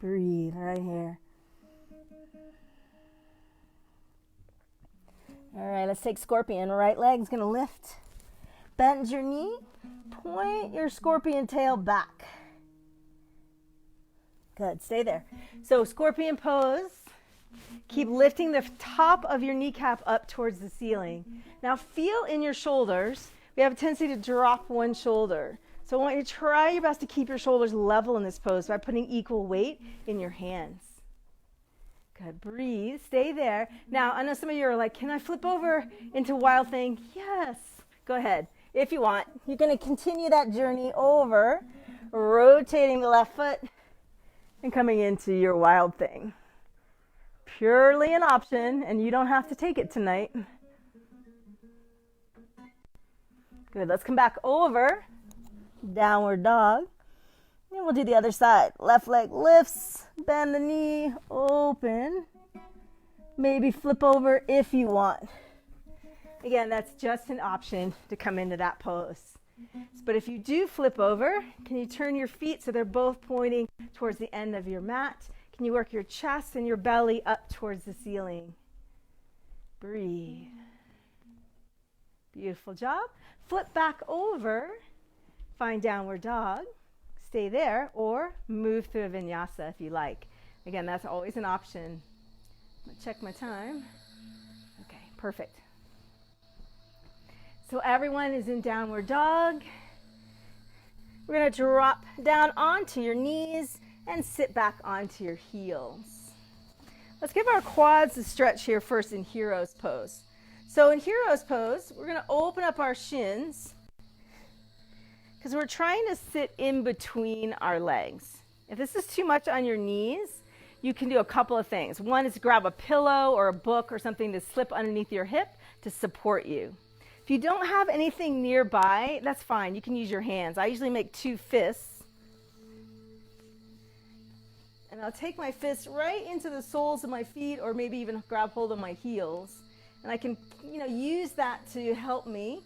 Breathe right here. All right, let's take scorpion. Right leg's gonna lift. Bend your knee. Point your scorpion tail back. Good, stay there. So scorpion pose. Keep lifting the top of your kneecap up towards the ceiling. Now feel in your shoulders. We have a tendency to drop one shoulder. So I want you to try your best to keep your shoulders level in this pose by putting equal weight in your hands. Good, breathe, stay there. Now, I know some of you are like, can I flip over into wild thing? Yes, go ahead, if you want. You're gonna continue that journey over, rotating the left foot and coming into your wild thing. Purely an option, and you don't have to take it tonight. Good, let's come back over, downward dog. And we'll do the other side. Left leg lifts, bend the knee, open. Maybe flip over if you want. Again, that's just an option to come into that pose. But if you do flip over, can you turn your feet so they're both pointing towards the end of your mat? Can you work your chest and your belly up towards the ceiling? Breathe. Beautiful job. Flip back over, find downward dog. Stay there, or move through a vinyasa if you like. Again, that's always an option. I'm gonna check my time. Okay, perfect. So everyone is in downward dog. We're gonna drop down onto your knees and sit back onto your heels. Let's give our quads a stretch here first in hero's pose. So in hero's pose, we're gonna open up our shins because we're trying to sit in between our legs. If this is too much on your knees, you can do a couple of things. One is grab a pillow or a book or something to slip underneath your hip to support you. If you don't have anything nearby, that's fine. You can use your hands. I usually make 2 fists. And I'll take my fists right into the soles of my feet, or maybe even grab hold of my heels. And I can, use that to help me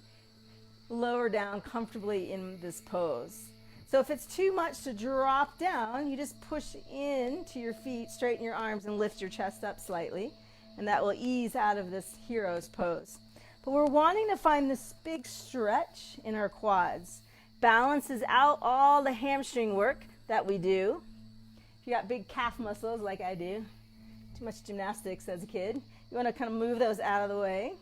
lower down comfortably in this pose. So if it's too much to drop down, you just push into your feet, straighten your arms, and lift your chest up slightly. And that will ease out of this hero's pose. But we're wanting to find this big stretch in our quads. Balances out all the hamstring work that we do. If you got big calf muscles like I do, too much gymnastics as a kid, you want to kind of move those out of the way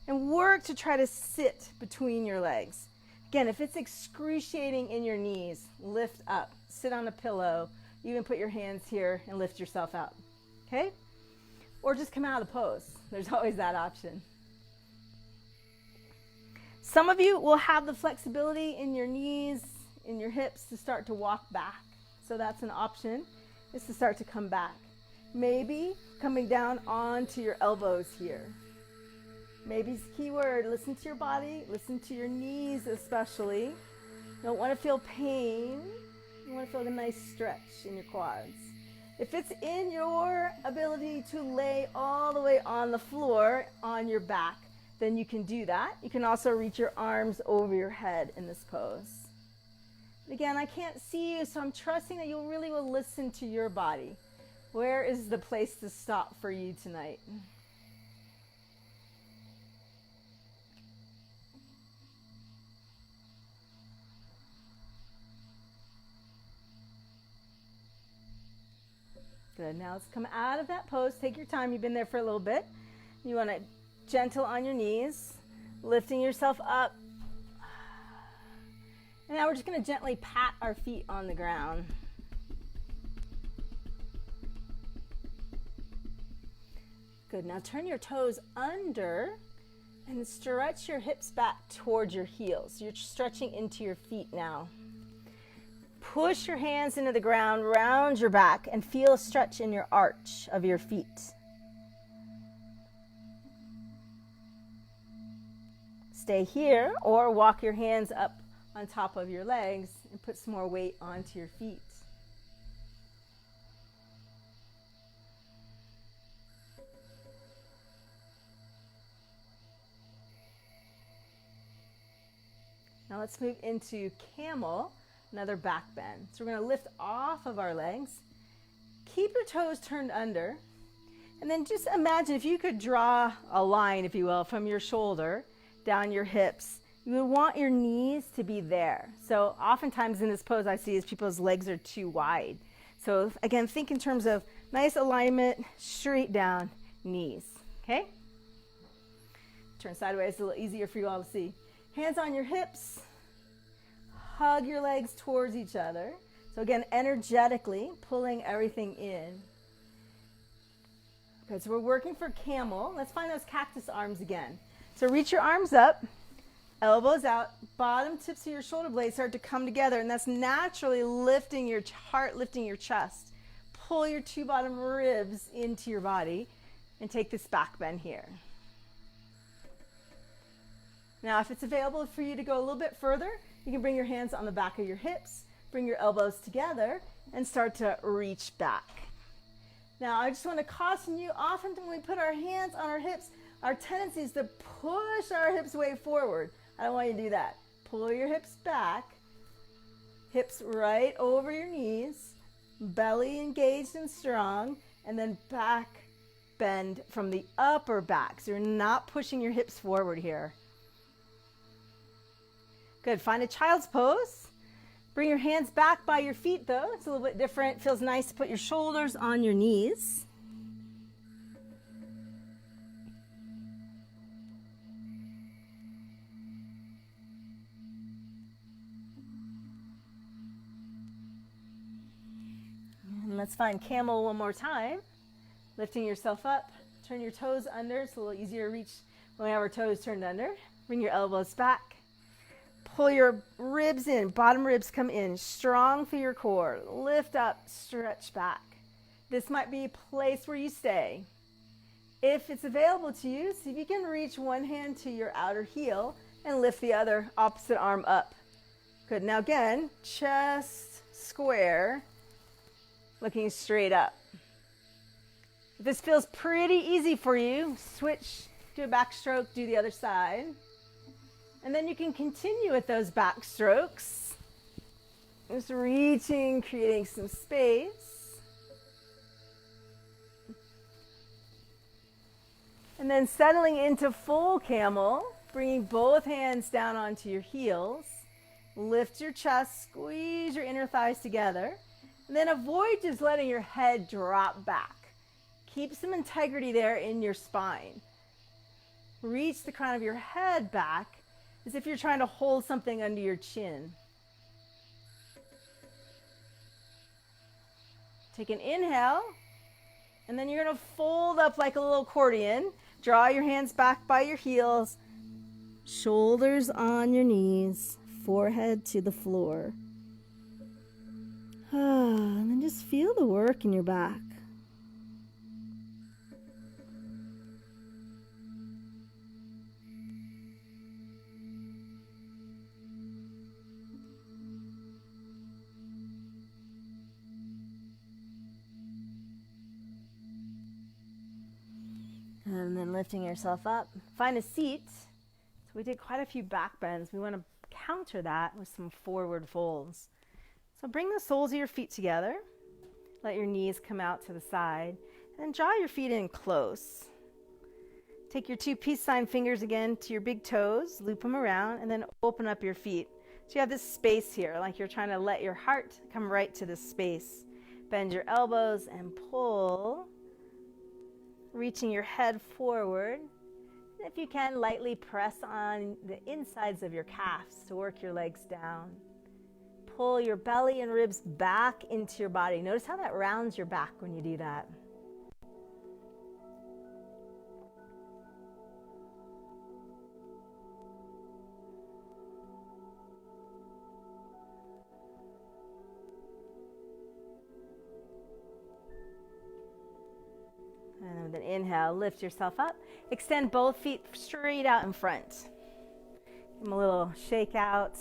and work to try to sit between your legs. Again, if it's excruciating in your knees, lift up, sit on a pillow, even put your hands here and lift yourself out, okay? Or just come out of the pose. There's always that option. Some of you will have the flexibility in your knees, in your hips to start to walk back. So that's an option, is to start to come back. Maybe coming down onto your elbows here. Maybe keyword, listen to your body, listen to your knees especially. You don't want to feel pain. You want to feel a nice stretch in your quads. If it's in your ability to lay all the way on the floor on your back, then you can do that. You can also reach your arms over your head in this pose. Again, I can't see you, so I'm trusting that you really will listen to your body. Where is the place to stop for you tonight? Good, now let's come out of that pose. Take your time, you've been there for a little bit. You want to gentle on your knees, lifting yourself up. And now we're just going to gently pat our feet on the ground. Good, now turn your toes under And stretch your hips back towards your heels. You're stretching into your feet now. Push your hands into the ground, round your back, and feel a stretch in your arch of your feet. Stay here or walk your hands up on top of your legs and put some more weight onto your feet. Now let's move into camel, another back bend. So we're going to lift off of our legs. Keep your toes turned under. And then just imagine if you could draw a line, if you will, from your shoulder down your hips. You would want your knees to be there. So oftentimes in this pose I see is people's legs are too wide. So again, think in terms of nice alignment, straight down, knees. Okay? Turn sideways, it's a little easier for you all to see. Hands on your hips. Hug your legs towards each other. So again, energetically pulling everything in. Okay, so we're working for camel. Let's find those cactus arms again. So reach your arms up, elbows out, bottom tips of your shoulder blades start to come together, and that's naturally lifting your heart, lifting your chest. Pull your two bottom ribs into your body and take this back bend here. Now, if it's available for you to go a little bit further, you can bring your hands on the back of your hips, bring your elbows together, and start to reach back. Now, I just want to caution you, often when we put our hands on our hips, our tendency is to push our hips way forward. I don't want you to do that. Pull your hips back, hips right over your knees, belly engaged and strong, and then back bend from the upper back. So you're not pushing your hips forward here. Good, find a child's pose. Bring your hands back by your feet though. It's a little bit different. It feels nice to put your shoulders on your knees. And let's find camel one more time. Lifting yourself up. Turn your toes under. It's a little easier to reach when we have our toes turned under. Bring your elbows back. Pull your ribs in, bottom ribs come in, strong through your core. Lift up, stretch back. This might be a place where you stay. If it's available to you, see if you can reach one hand to your outer heel and lift the other opposite arm up. Good, now again, chest square, looking straight up. If this feels pretty easy for you, switch, do a backstroke, do the other side. And then you can continue with those back strokes. Just reaching, creating some space. And then settling into full camel, bringing both hands down onto your heels. Lift your chest, squeeze your inner thighs together. And then avoid just letting your head drop back. Keep some integrity there in your spine. Reach the crown of your head back, as if you're trying to hold something under your chin. Take an inhale, and then you're going to fold up like a little accordion. Draw your hands back by your heels, shoulders on your knees, forehead to the floor. And then just feel the work in your back. And then lifting yourself up. Find a seat. So we did quite a few back bends. We want to counter that with some forward folds. So bring the soles of your feet together. Let your knees come out to the side. And draw your feet in close. Take your two peace sign fingers again to your big toes. Loop them around and then open up your feet. So you have this space here, like you're trying to let your heart come right to this space. Bend your elbows and pull. Reaching your head forward. And if you can, lightly press on the insides of your calves to work your legs down. Pull your belly and ribs back into your body. Notice how that rounds your back when you do that. inhale, lift yourself up. Extend both feet straight out in front. Give them a little shake out.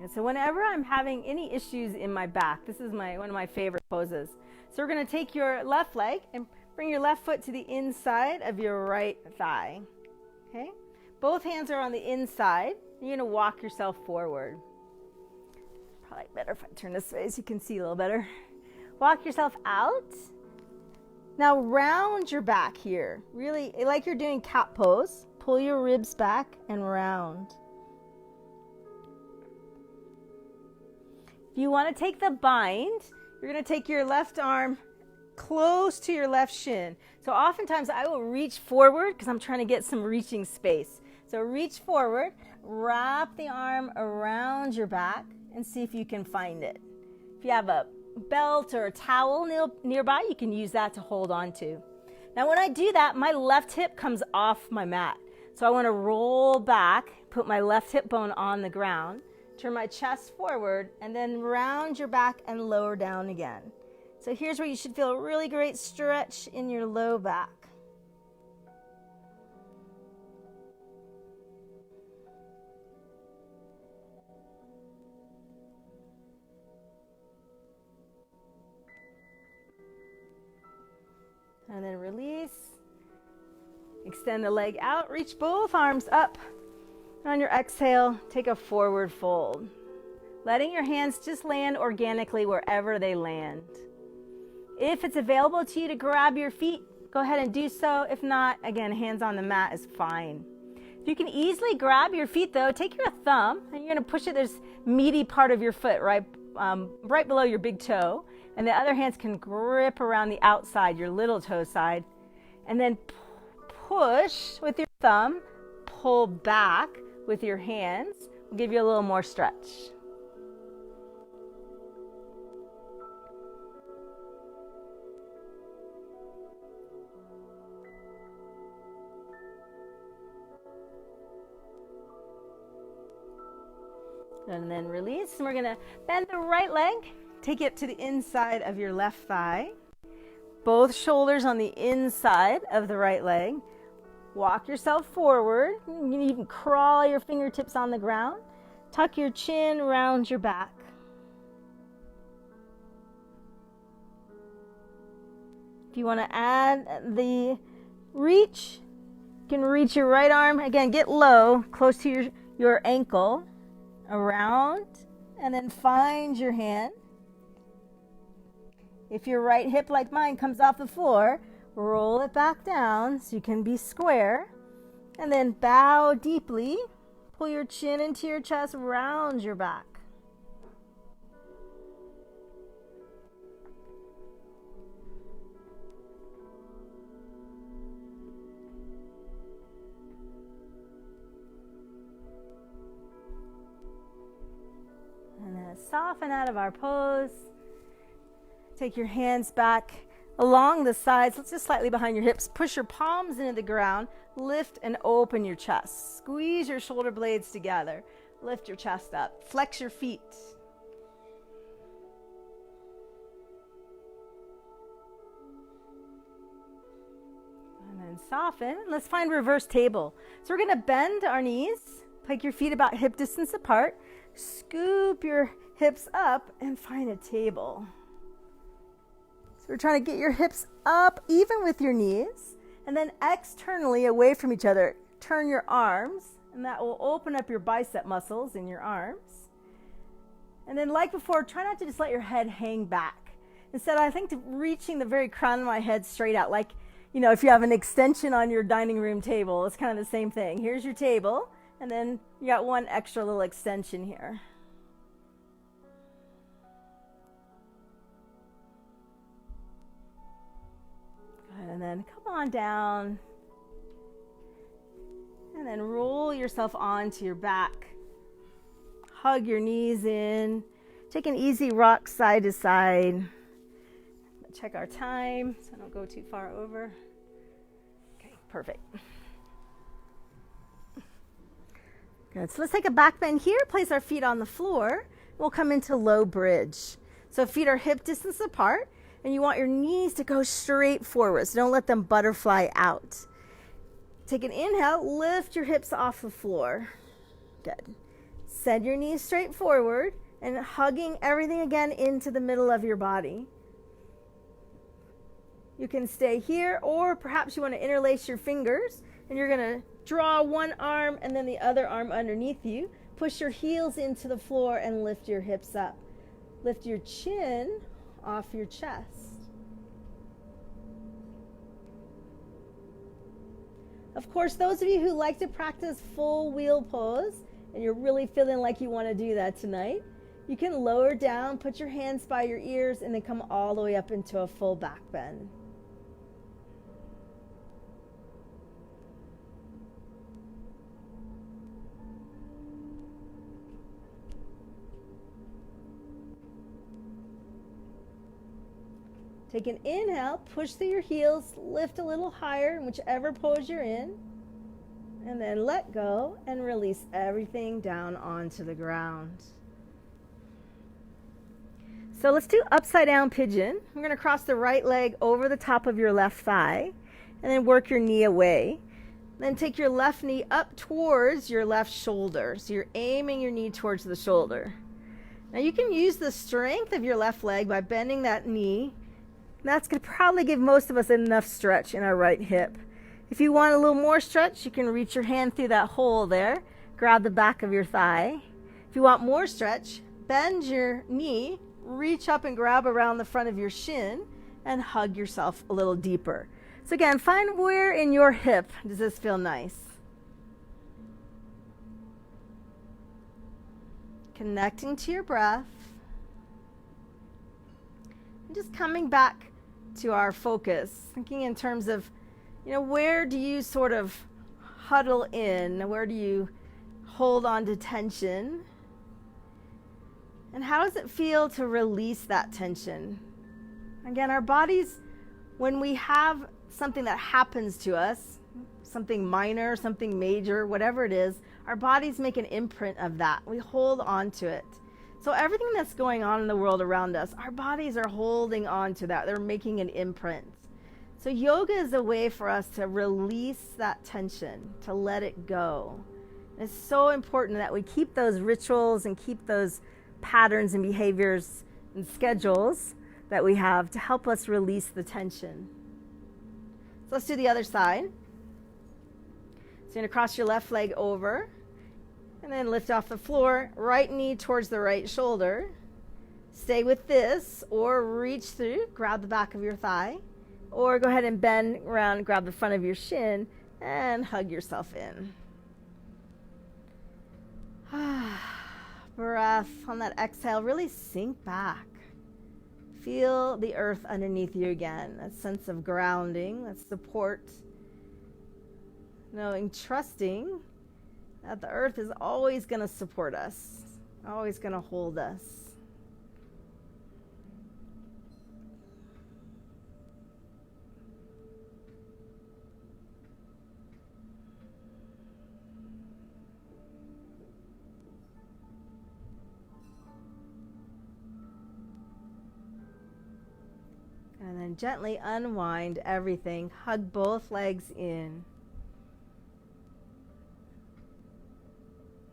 And so whenever I'm having any issues in my back, this is one of my favorite poses. So we're going to take your left leg and bring your left foot to the inside of your right thigh. Okay? Both hands are on the inside. You're going to walk yourself forward. Probably better if I turn this way so you can see a little better. Walk yourself out. Now round your back here. Really, like you're doing cat pose. Pull your ribs back and round. If you want to take the bind, you're going to take your left arm close to your left shin. So oftentimes I will reach forward because I'm trying to get some reaching space. So reach forward, wrap the arm around your back and see if you can find it. If you have a belt or a towel nearby, you can use that to hold on to. Now when I do that, my left hip comes off my mat. So I want to roll back, put my left hip bone on the ground, turn my chest forward, and then round your back and lower down again. So here's where you should feel a really great stretch in your low back. And then release. Extend the leg out, reach both arms up. On your exhale, take a forward fold. Letting your hands just land organically wherever they land. If it's available to you to grab your feet, go ahead and do so. If not, again, hands on the mat is fine. If you can easily grab your feet though, take your thumb and you're gonna push it, this meaty part of your foot right below your big toe. And the other hands can grip around the outside, your little toe side. And then push with your thumb, pull back with your hands. We'll give you a little more stretch. And then release. And we're going to bend the right leg. Take it to the inside of your left thigh. Both shoulders on the inside of the right leg. Walk yourself forward. You can even crawl your fingertips on the ground. Tuck your chin around your back. If you want to add the reach, you can reach your right arm. Again, get low, close to your ankle, around, and then find your hand. If your right hip, like mine, comes off the floor, roll it back down so you can be square. And then bow deeply. Pull your chin into your chest, round your back. And then soften out of our pose. Take your hands back along the sides, just slightly behind your hips. Push your palms into the ground. Lift and open your chest. Squeeze your shoulder blades together. Lift your chest up. Flex your feet. And then soften. Let's find reverse table. So we're going to bend our knees. Take your feet about hip distance apart. Scoop your hips up and find a table. So we're trying to get your hips up even with your knees, and then externally away from each other. Turn your arms, and that will open up your bicep muscles in your arms. And then like before, try not to just let your head hang back. Instead, I think reaching the very crown of my head straight out, like, if you have an extension on your dining room table, it's kind of the same thing. Here's your table, and then you got one extra little extension here. And then come on down. And then roll yourself onto your back. Hug your knees in. Take an easy rock side to side. Check our time so I don't go too far over. Okay, perfect. Good. So let's take a back bend here. Place our feet on the floor. We'll come into low bridge. So feet are hip distance apart. And you want your knees to go straight forward, so don't let them butterfly out. Take an inhale, lift your hips off the floor. Good. Send your knees straight forward and hugging everything again into the middle of your body. You can stay here, or perhaps you want to interlace your fingers and you're going to draw one arm and then the other arm underneath you. Push your heels into the floor and lift your hips up. Lift your chin off your chest. Of course, those of you who like to practice full wheel pose, and you're really feeling like you want to do that tonight, you can lower down, put your hands by your ears, and then come all the way up into a full back bend. Take an inhale, push through your heels, lift a little higher in whichever pose you're in, and then let go and release everything down onto the ground. So let's do upside down pigeon. We're going to cross the right leg over the top of your left thigh and then work your knee away. Then take your left knee up towards your left shoulder. So you're aiming your knee towards the shoulder. Now you can use the strength of your left leg by bending that knee. That's going to probably give most of us enough stretch in our right hip. If you want a little more stretch, you can reach your hand through that hole there, grab the back of your thigh. If you want more stretch, bend your knee, reach up and grab around the front of your shin, and hug yourself a little deeper. So again, find where in your hip does this feel nice. Connecting to your breath. And just coming back to our focus, thinking in terms of, where do you sort of huddle in? Where do you hold on to tension? And how does it feel to release that tension? Again, our bodies, when we have something that happens to us, something minor, something major, whatever it is, our bodies make an imprint of that. We hold on to it. So everything that's going on in the world around us, our bodies are holding on to that. They're making an imprint. So yoga is a way for us to release that tension, to let it go. And it's so important that we keep those rituals and keep those patterns and behaviors and schedules that we have to help us release the tension. So let's do the other side. So you're going to cross your left leg over. And then lift off the floor, right knee towards the right shoulder. Stay with this, or reach through, grab the back of your thigh, or go ahead and bend around, grab the front of your shin, and hug yourself in. Breath on that exhale, really sink back. Feel the earth underneath you again, that sense of grounding, that support. Knowing, trusting that the earth is always going to support us, always going to hold us. And then gently unwind everything. Hug both legs in.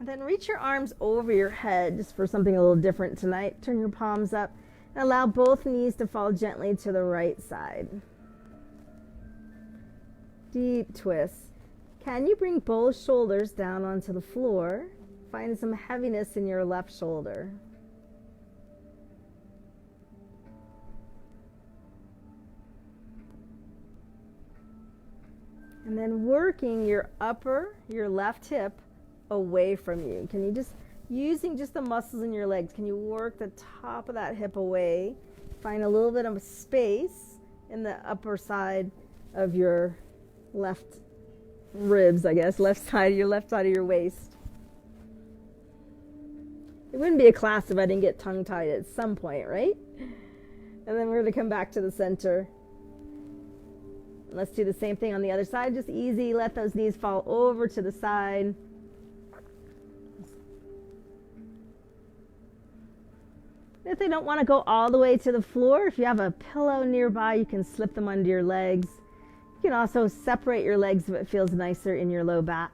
And then reach your arms over your head just for something a little different tonight. Turn your palms up and allow both knees to fall gently to the right side. Deep twist. Can you bring both shoulders down onto the floor? Find some heaviness in your left shoulder. And then working your left hip away from you. Can you just, using just the muscles in your legs, can you work the top of that hip away? Find a little bit of space in the upper side of your left ribs, I guess, left side of your waist. It wouldn't be a class if I didn't get tongue-tied at some point, right? And then we're going to come back to the center. Let's do the same thing on the other side. Just easy, let those knees fall over to the side. If they don't want to go all the way to the floor, if you have a pillow nearby, you can slip them under your legs. You can also separate your legs if it feels nicer in your low back.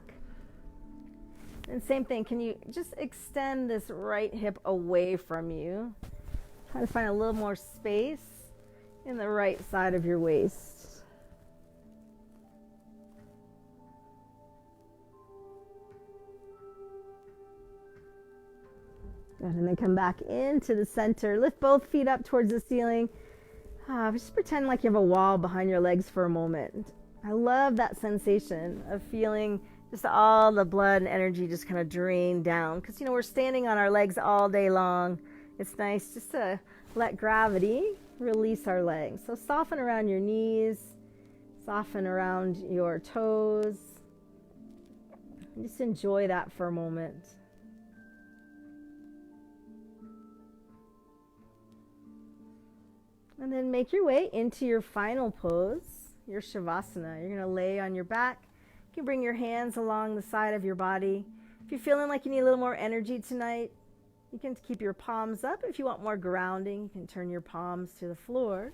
And same thing, can you just extend this right hip away from you? Try to find a little more space in the right side of your waist. Good, and then come back into the center. Lift both feet up towards the ceiling. Just pretend like you have a wall behind your legs for a moment. I love that sensation of feeling just all the blood and energy just kind of drain down. Because, we're standing on our legs all day long. It's nice just to let gravity release our legs. So soften around your knees, soften around your toes. And just enjoy that for a moment. And then make your way into your final pose, your Shavasana. You're going to lay on your back. You can bring your hands along the side of your body. If you're feeling like you need a little more energy tonight, you can keep your palms up. If you want more grounding, you can turn your palms to the floor.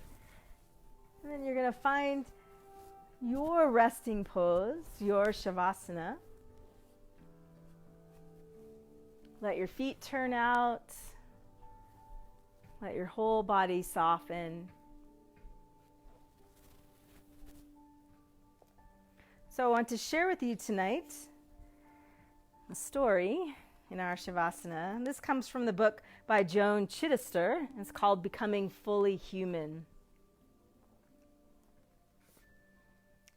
And then you're going to find your resting pose, your Shavasana. Let your feet turn out. Let your whole body soften. So I want to share with you tonight a story in our Shavasana. This comes from the book by Joan Chittister. It's called Becoming Fully Human.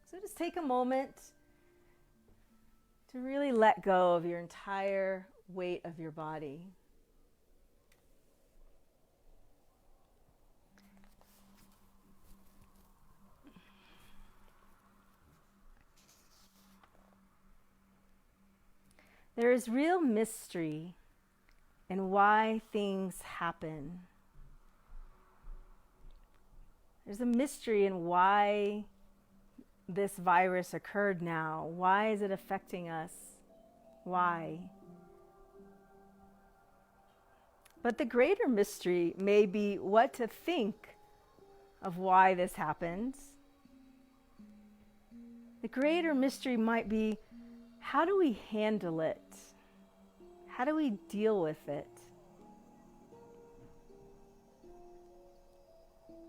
So just take a moment to really let go of your entire weight of your body. There is real mystery in why things happen. There's a mystery in why this virus occurred now. Why is it affecting us? Why? But the greater mystery may be what to think of why this happens. The greater mystery might be, how do we handle it? How do we deal with it?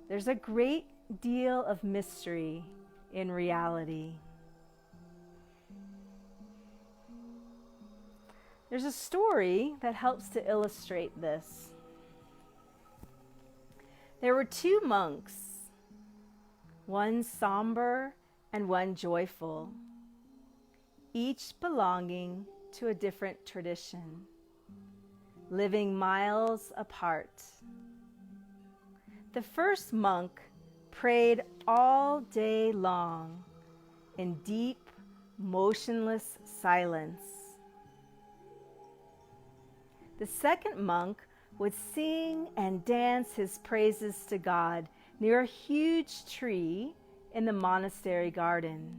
There's a great deal of mystery in reality. There's a story that helps to illustrate this. There were two monks, one somber and one joyful, each belonging to a different tradition, living miles apart. The first monk prayed all day long in deep, motionless silence. The second monk would sing and dance his praises to God near a huge tree in the monastery garden.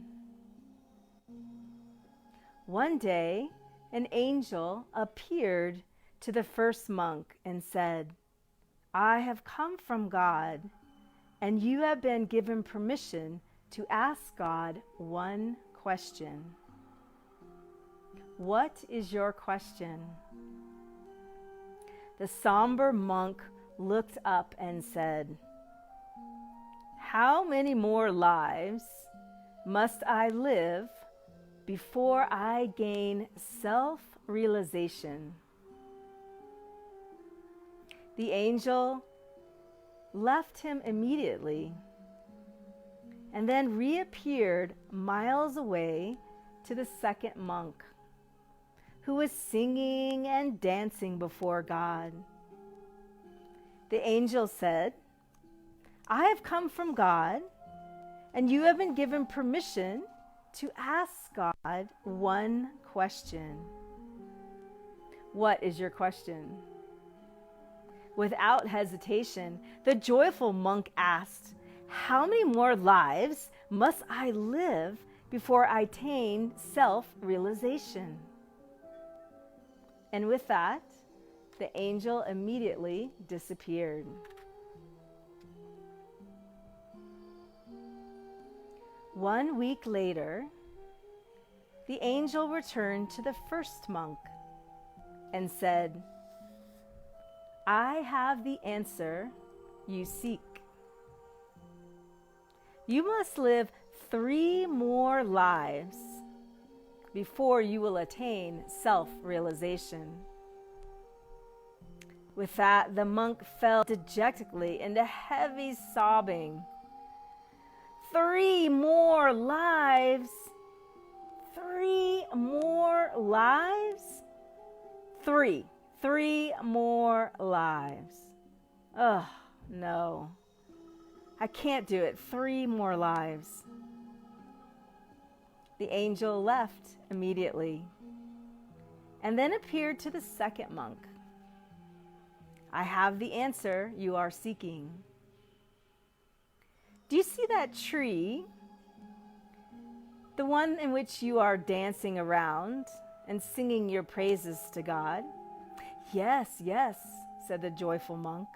One day, an angel appeared to the first monk and said, "I have come from God, and you have been given permission to ask God one question." What is your question? The somber monk looked up and said, "How many more lives must I live before I gain self-realization?" The angel left him immediately and then reappeared miles away to the second monk, who was singing and dancing before God. The angel said, "I have come from God, and you have been given permission to ask God one question." What is your question? Without hesitation, the joyful monk asked, "How many more lives must I live before I attain self-realization?" And with that, The angel immediately disappeared. One week later, the angel returned to the first monk and said, "I have the answer you seek. You must live 3 more lives before you will attain self-realization." With that, the monk fell dejectedly into heavy sobbing. 3 more lives? 3 more lives? 3 more lives. Ugh, no. I can't do it. 3 more lives. The angel left immediately and then appeared to the second monk. "I have the answer you are seeking. Do you see that tree? The one in which you are dancing around and singing your praises to God?" "Yes, yes," said the joyful monk.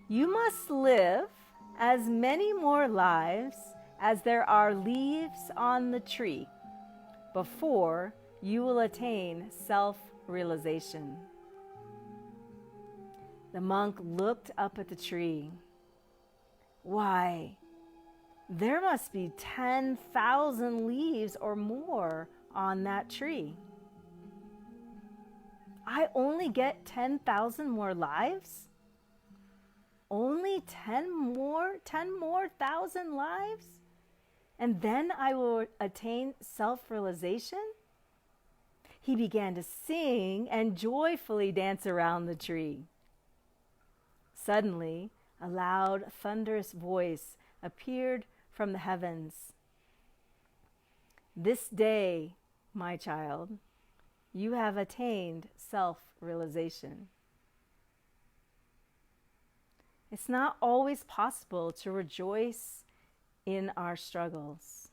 "You must live as many more lives as there are leaves on the tree before you will attain self-realization." The monk looked up at the tree. "Why, there must be 10,000 leaves or more on that tree. I only get 10,000 more lives? Only 10 more thousand lives? And then I will attain self-realization?" He began to sing and joyfully dance around the tree. Suddenly, a loud, thunderous voice appeared from the heavens. "This day, my child, you have attained self-realization." It's not always possible to rejoice in our struggles,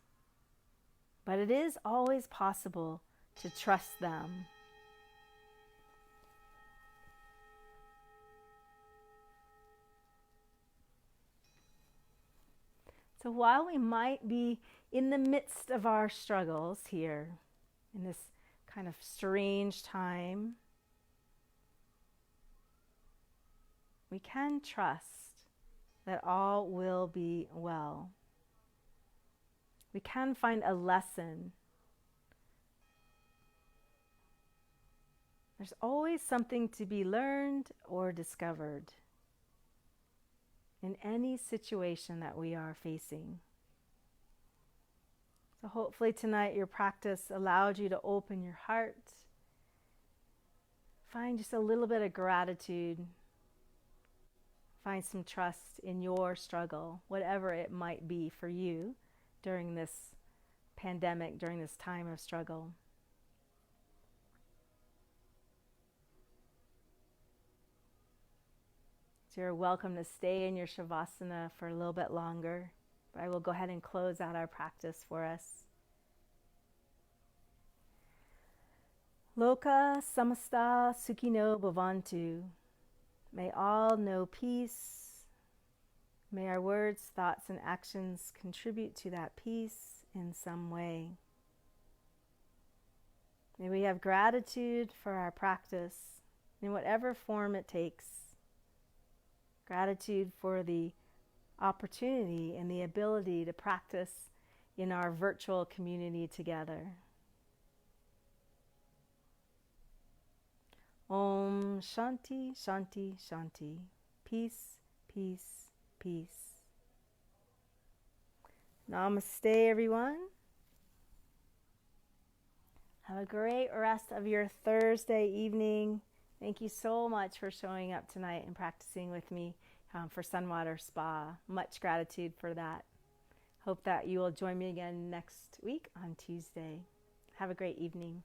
but it is always possible to trust them. So while we might be in the midst of our struggles here, in this kind of strange time, we can trust that all will be well. We can find a lesson. There's always something to be learned or discovered in any situation that we are facing. So hopefully tonight your practice allowed you to open your heart, find just a little bit of gratitude, find some trust in your struggle, whatever it might be for you during this pandemic, during this time of struggle. So you're welcome to stay in your Shavasana for a little bit longer, but I will go ahead and close out our practice for us. Loka samasta sukhino bhavantu. May all know peace. May our words, thoughts, and actions contribute to that peace in some way. May we have gratitude for our practice in whatever form it takes. Gratitude for the opportunity and the ability to practice in our virtual community together. Om Shanti, Shanti, Shanti. Peace, peace, peace. Namaste, everyone. Have a great rest of your Thursday evening. Thank you so much for showing up tonight and practicing with me for SunWater Spa. Much gratitude for that. Hope that you will join me again next week on Tuesday. Have a great evening.